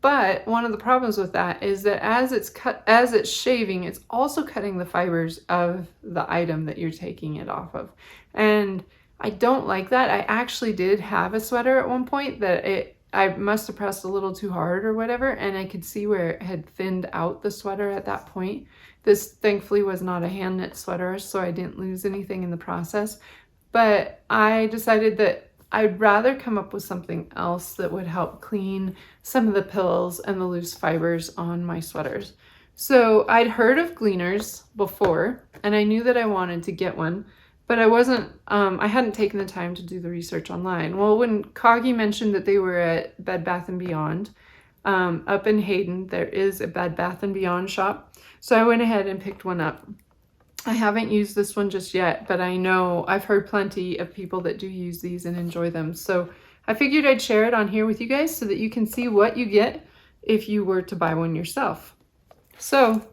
but one of the problems with that is that as it's shaving, it's also cutting the fibers of the item that you're taking it off of. And I don't like that. I actually did have a sweater at one point that I must have pressed a little too hard or whatever, and I could see where it had thinned out the sweater at that point. This thankfully was not a hand knit sweater, so I didn't lose anything in the process. But I decided that I'd rather come up with something else that would help clean some of the pills and the loose fibers on my sweaters. So I'd heard of gleaners before, and I knew that I wanted to get one, but I hadn't taken the time to do the research online. Well, when Coggy mentioned that they were at Bed Bath & Beyond, up in Hayden, there is a Bed Bath & Beyond shop. So I went ahead and picked one up. I haven't used this one just yet, but I know I've heard plenty of people that do use these and enjoy them. So I figured I'd share it on here with you guys so that you can see what you get if you were to buy one yourself. So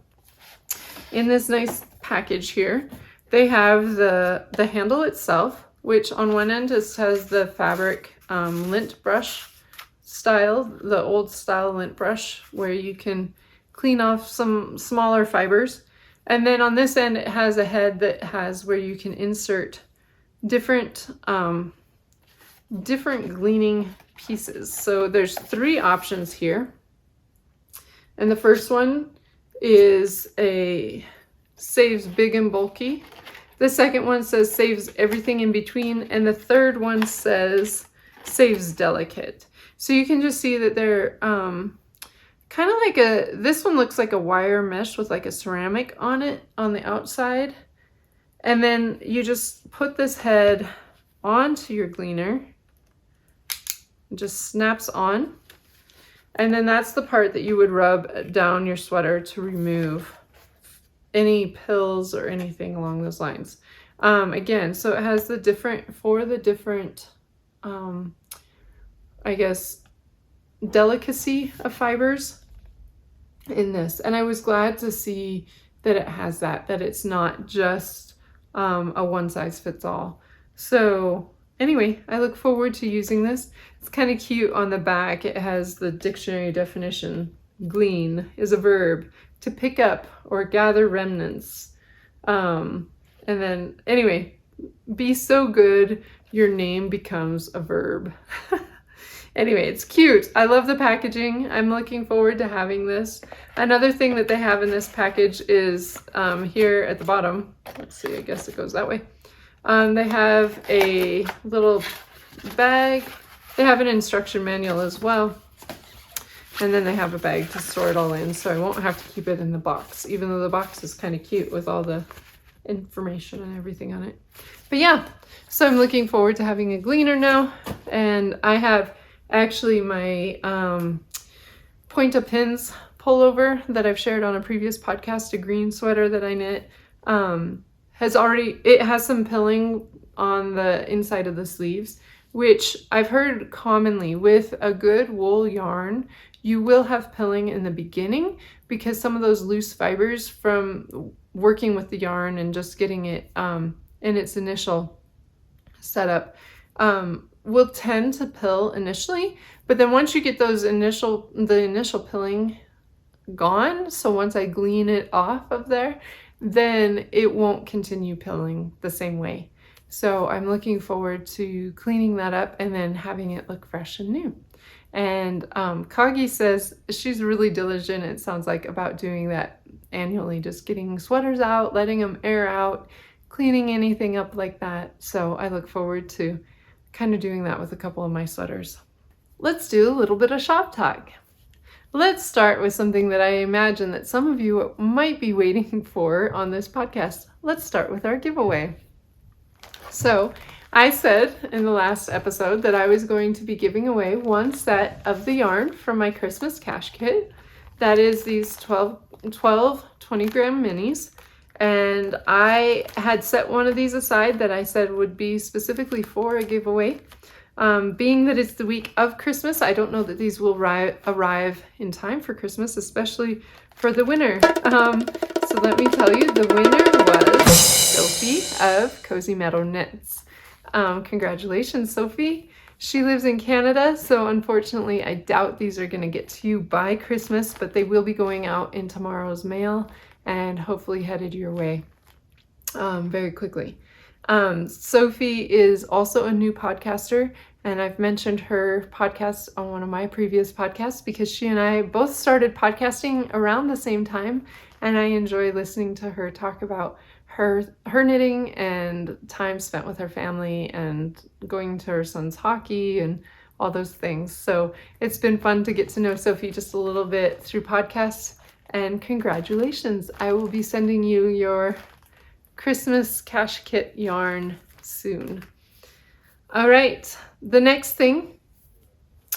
in this nice package here, they have the handle itself, which on one end just has the fabric lint brush style, the old style lint brush where you can clean off some smaller fibers. And then on this end, it has a head that has where you can insert different gleaning pieces. So there's 3 options here. And the first one is saves big and bulky. The second one says saves everything in between. And the third one says saves delicate. So you can just see that they're kind of like this one looks like a wire mesh with like a ceramic on it on the outside. And then you just put this head onto your gleaner. It just snaps on. And then that's the part that you would rub down your sweater to remove any pills or anything along those lines. Again, so it has the different, I guess, delicacy of fibers in this. And I was glad to see that it has that it's not just a one size fits all. So anyway, I look forward to using this. It's kind of cute on the back. It has the dictionary definition. Glean is a verb, to pick up or gather remnants. And then anyway, be so good your name becomes a verb. Anyway, it's cute. I love the packaging. I'm looking forward to having this. Another thing that they have in this package is here at the bottom. Let's see, I guess it goes that way. They have a little bag. They have an instruction manual as well. And then they have a bag to store it all in, so I won't have to keep it in the box, even though the box is kind of cute with all the information and everything on it. But yeah, so I'm looking forward to having a gleaner now. And I have actually my Point of Pins pullover that I've shared on a previous podcast, a green sweater that I knit, it has some pilling on the inside of the sleeves, which I've heard commonly with a good wool yarn, you will have pilling in the beginning because some of those loose fibers from working with the yarn and just getting it in its initial setup will tend to pill initially, but then once you get the initial pilling gone, so once I glean it off of there, then it won't continue pilling the same way. So I'm looking forward to cleaning that up and then having it look fresh and new. And Kagi says she's really diligent, it sounds like, about doing that annually, just getting sweaters out, letting them air out, cleaning anything up like that. So I look forward to kind of doing that with a couple of my sweaters. Let's do a little bit of shop talk. Let's start with something that I imagine that some of you might be waiting for on this podcast. Let's start with our giveaway. So I said in the last episode that I was going to be giving away one set of the yarn from my Christmas cash kit. That is these 12 20-gram minis. And I had set one of these aside that I said would be specifically for a giveaway. Being that it's the week of Christmas, I don't know that these will arrive in time for Christmas, especially for the winner. So let me tell you, the winner was Sophie of Cozy Meadow Knits. Congratulations, Sophie. She lives in Canada, so unfortunately I doubt these are going to get to you by Christmas, but they will be going out in tomorrow's mail and hopefully headed your way very quickly. Sophie is also a new podcaster, and I've mentioned her podcast on one of my previous podcasts because she and I both started podcasting around the same time, and I enjoy listening to her talk about her knitting and time spent with her family and going to her son's hockey and all those things. So it's been fun to get to know Sophie just a little bit through podcasts, and congratulations. I will be sending you your Christmas cash kit yarn soon. All right, the next thing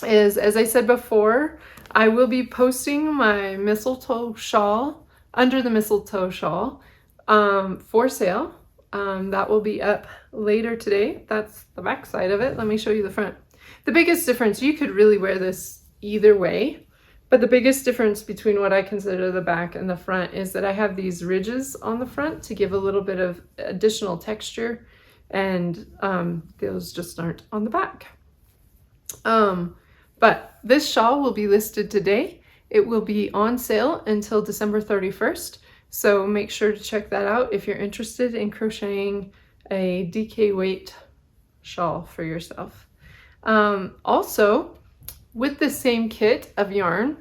is, as I said before, I will be posting my mistletoe shawl, under the mistletoe shawl, for sale. That will be up later today. That's the back side of it. Let me show you the front. The biggest difference, you could really wear this either way, but the biggest difference between what I consider the back and the front is that I have these ridges on the front to give a little bit of additional texture, and those just aren't on the back. But this shawl will be listed today. It will be on sale until December 31st. So make sure to check that out if you're interested in crocheting a DK weight shawl for yourself. Also, with the same kit of yarn,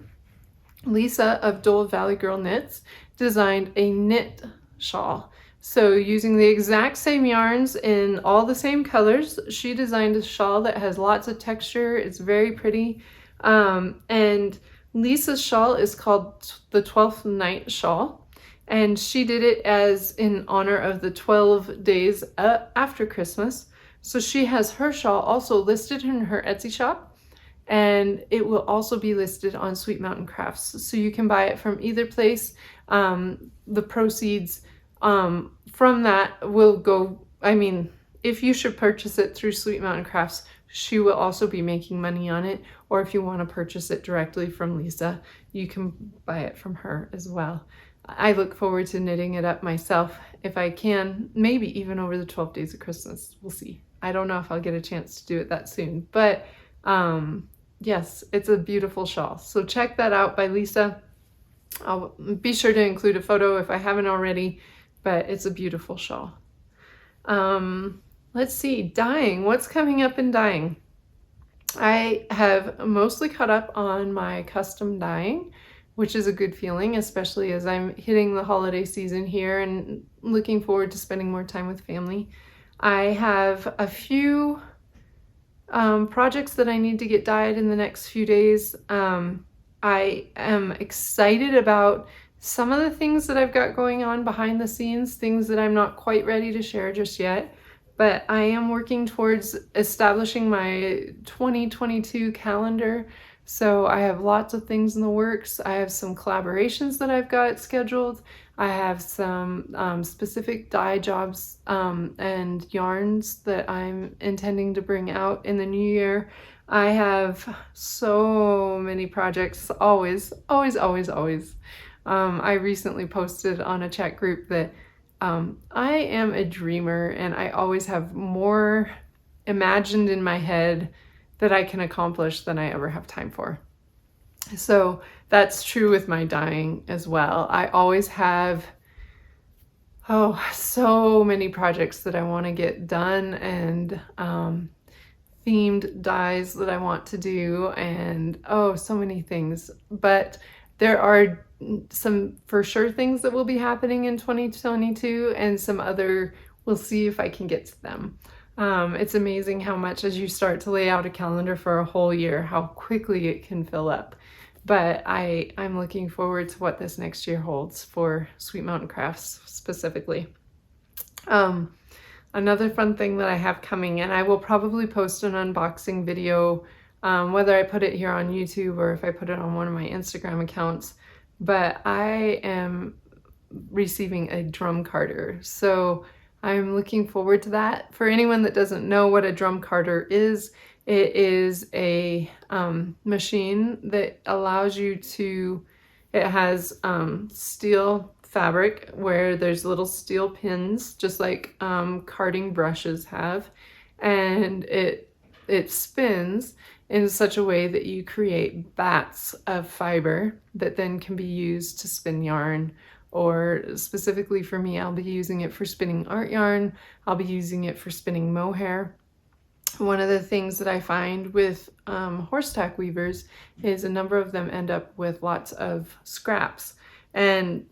Lisa of Dole Valley Girl Knits designed a knit shawl. So using the exact same yarns in all the same colors, she designed a shawl that has lots of texture. It's very pretty. And Lisa's shawl is called the 12th Night Shawl. And she did it as in honor of the 12 days after Christmas. So she has her shawl also listed in her Etsy shop, and it will also be listed on Sweet Mountain Crafts. So you can buy it from either place. The proceeds from that will go, if you should purchase it through Sweet Mountain Crafts, she will also be making money on it. Or if you want to purchase it directly from Lisa, you can buy it from her as well. I look forward to knitting it up myself if I can, maybe even over the 12 days of Christmas. We'll see. I don't know if I'll get a chance to do it that soon, but yes, it's a beautiful shawl. So check that out by Lisa. I'll be sure to include a photo if I haven't already, but it's a beautiful shawl. Let's see, dyeing. What's coming up in dyeing? I have mostly caught up on my custom dyeing, which is a good feeling, especially as I'm hitting the holiday season here and looking forward to spending more time with family. I have a few projects that I need to get dyed in the next few days. I am excited about some of the things that I've got going on behind the scenes, things that I'm not quite ready to share just yet, but I am working towards establishing my 2022 calendar. So I have lots of things in the works. I have some collaborations that I've got scheduled. I have some specific dye jobs and yarns that I'm intending to bring out in the new year. I have so many projects, always, always, always, always. I recently posted on a chat group that I am a dreamer and I always have more imagined in my head that I can accomplish than I ever have time for. So that's true with my dyeing as well. I always have, so many projects that I want to get done, and themed dyes that I want to do, and so many things. But there are some for sure things that will be happening in 2022, and some other, we'll see if I can get to them. It's amazing how much, as you start to lay out a calendar for a whole year, how quickly it can fill up. But I'm looking forward to what this next year holds for Sweet Mountain Crafts specifically. Another fun thing that I have coming, and I will probably post an unboxing video, whether I put it here on YouTube or if I put it on one of my Instagram accounts, but I am receiving a drum carder. So I'm looking forward to that. For anyone that doesn't know what a drum carder is, it is a machine that allows you to, it has steel fabric where there's little steel pins, just like carding brushes have, and it spins in such a way that you create bats of fiber that then can be used to spin yarn. Or specifically for me, I'll be using it for spinning art yarn. I'll be using it for spinning mohair. One of the things that I find with horsetack weavers is a number of them end up with lots of scraps. And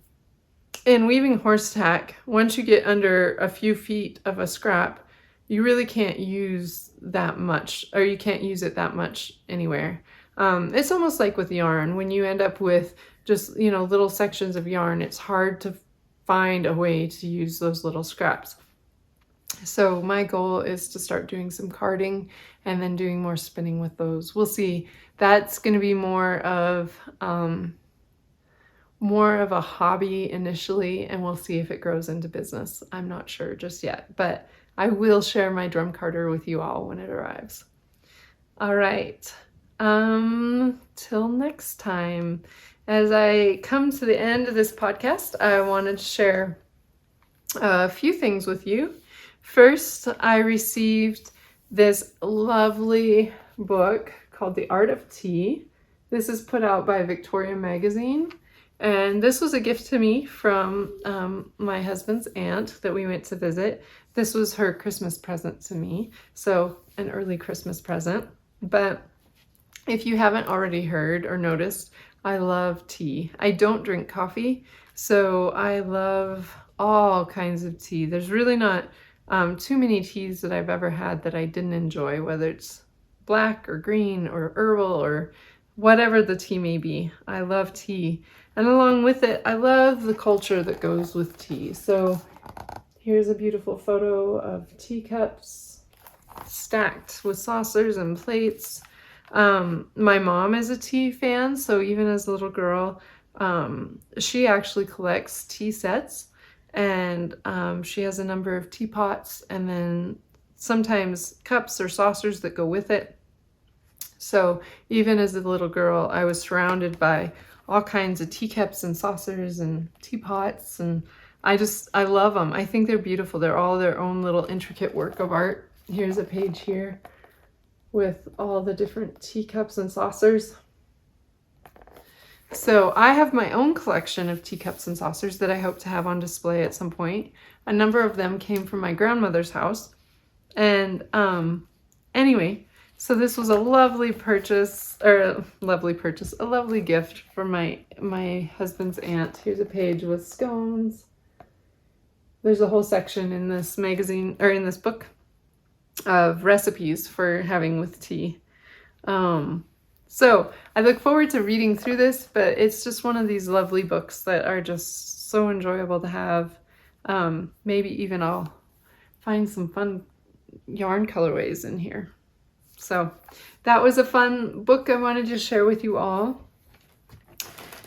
in weaving horsetack, once you get under a few feet of a scrap, you really can't use that much, or you can't use it that much anywhere. It's almost like with yarn. When you end up with just, little sections of yarn, it's hard to find a way to use those little scraps. So my goal is to start doing some carding and then doing more spinning with those. We'll see. That's going to be more of a hobby initially, and we'll see if it grows into business. I'm not sure just yet, but I will share my drum carder with you all when it arrives. All right. Till next time. As I come to the end of this podcast, I wanted to share a few things with you. First, I received this lovely book called The Art of Tea. This is put out by Victoria Magazine, and this was a gift to me from my husband's aunt that we went to visit. This was her Christmas present to me, so an early Christmas present. But if you haven't already heard or noticed, I love tea. I don't drink coffee, so I love all kinds of tea. There's really not too many teas that I've ever had that I didn't enjoy, whether it's black or green or herbal or whatever the tea may be. I love tea. And along with it, I love the culture that goes with tea. So here's a beautiful photo of teacups stacked with saucers and plates. My mom is a tea fan, so even as a little girl, she actually collects tea sets, and she has a number of teapots and then sometimes cups or saucers that go with it. So even as a little girl, I was surrounded by all kinds of teacups and saucers and teapots, and I love them. I think they're beautiful. They're all their own little intricate work of art. Here's a page here with all the different teacups and saucers. So I have my own collection of teacups and saucers that I hope to have on display at some point. A number of them came from my grandmother's house. And anyway, so this was a lovely purchase, a lovely gift from my husband's aunt. Here's a page with scones. There's a whole section in this magazine, or in this book, of recipes for having with tea. So I look forward to reading through this, but it's just one of these lovely books that are just so enjoyable to have. Maybe even I'll find some fun yarn colorways in here. So that was a fun book I wanted to share with you all.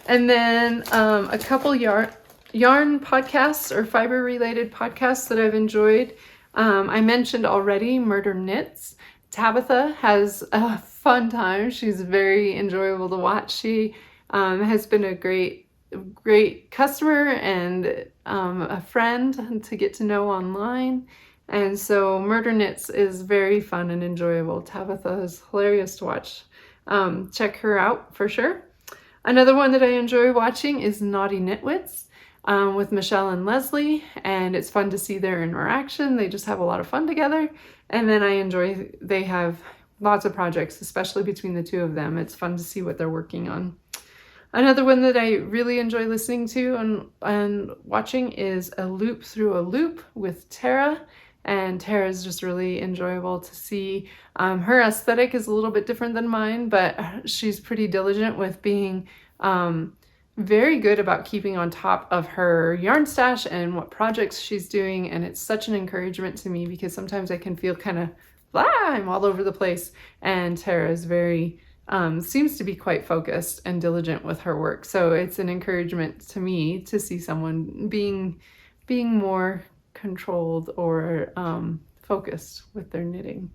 And then a couple yarn podcasts or fiber related podcasts that I've enjoyed. I mentioned already Murder Knits. Tabitha has a fun time. She's very enjoyable to watch. She has been a great customer and a friend to get to know online. And so Murder Knits is very fun and enjoyable. Tabitha is hilarious to watch. Check her out for sure. Another one that I enjoy watching is Naughty Knitwits with Michelle and Leslie, and it's fun to see their interaction. They just have a lot of fun together. And then they have lots of projects, especially between the two of them. It's fun to see what they're working on. Another one that I really enjoy listening to and watching is A Loop Through a Loop with Tara. And Tara is just really enjoyable to see. Her aesthetic is a little bit different than mine, but she's pretty diligent with being very good about keeping on top of her yarn stash and what projects she's doing. And it's such an encouragement to me because sometimes I can feel kind of, I'm all over the place. And Tara is seems to be quite focused and diligent with her work. So it's an encouragement to me to see someone being more controlled or focused with their knitting.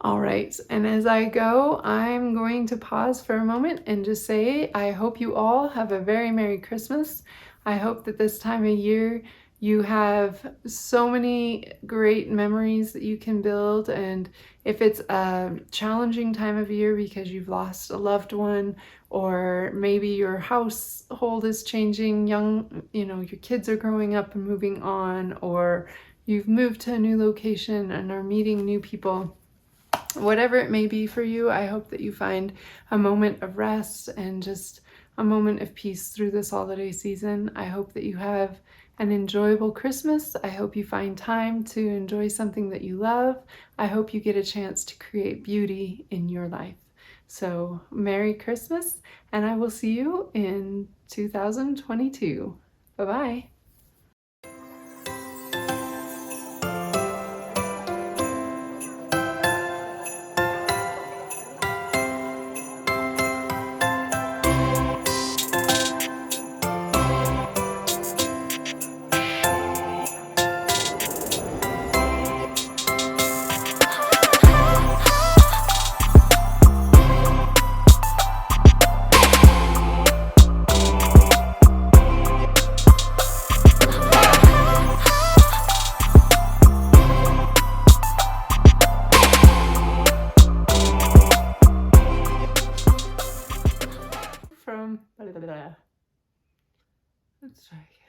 All right, and as I go, I'm going to pause for a moment and just say I hope you all have a very Merry Christmas. I hope that this time of year you have so many great memories that you can build, and if it's a challenging time of year because you've lost a loved one, or maybe your household is changing, your kids are growing up and moving on, or you've moved to a new location and are meeting new people, whatever it may be for you, I hope that you find a moment of rest and just a moment of peace through this holiday season. I hope that you have an enjoyable Christmas. I hope you find time to enjoy something that you love. I hope you get a chance to create beauty in your life. So Merry Christmas, and I will see you in 2022. Bye-bye. Let's try again.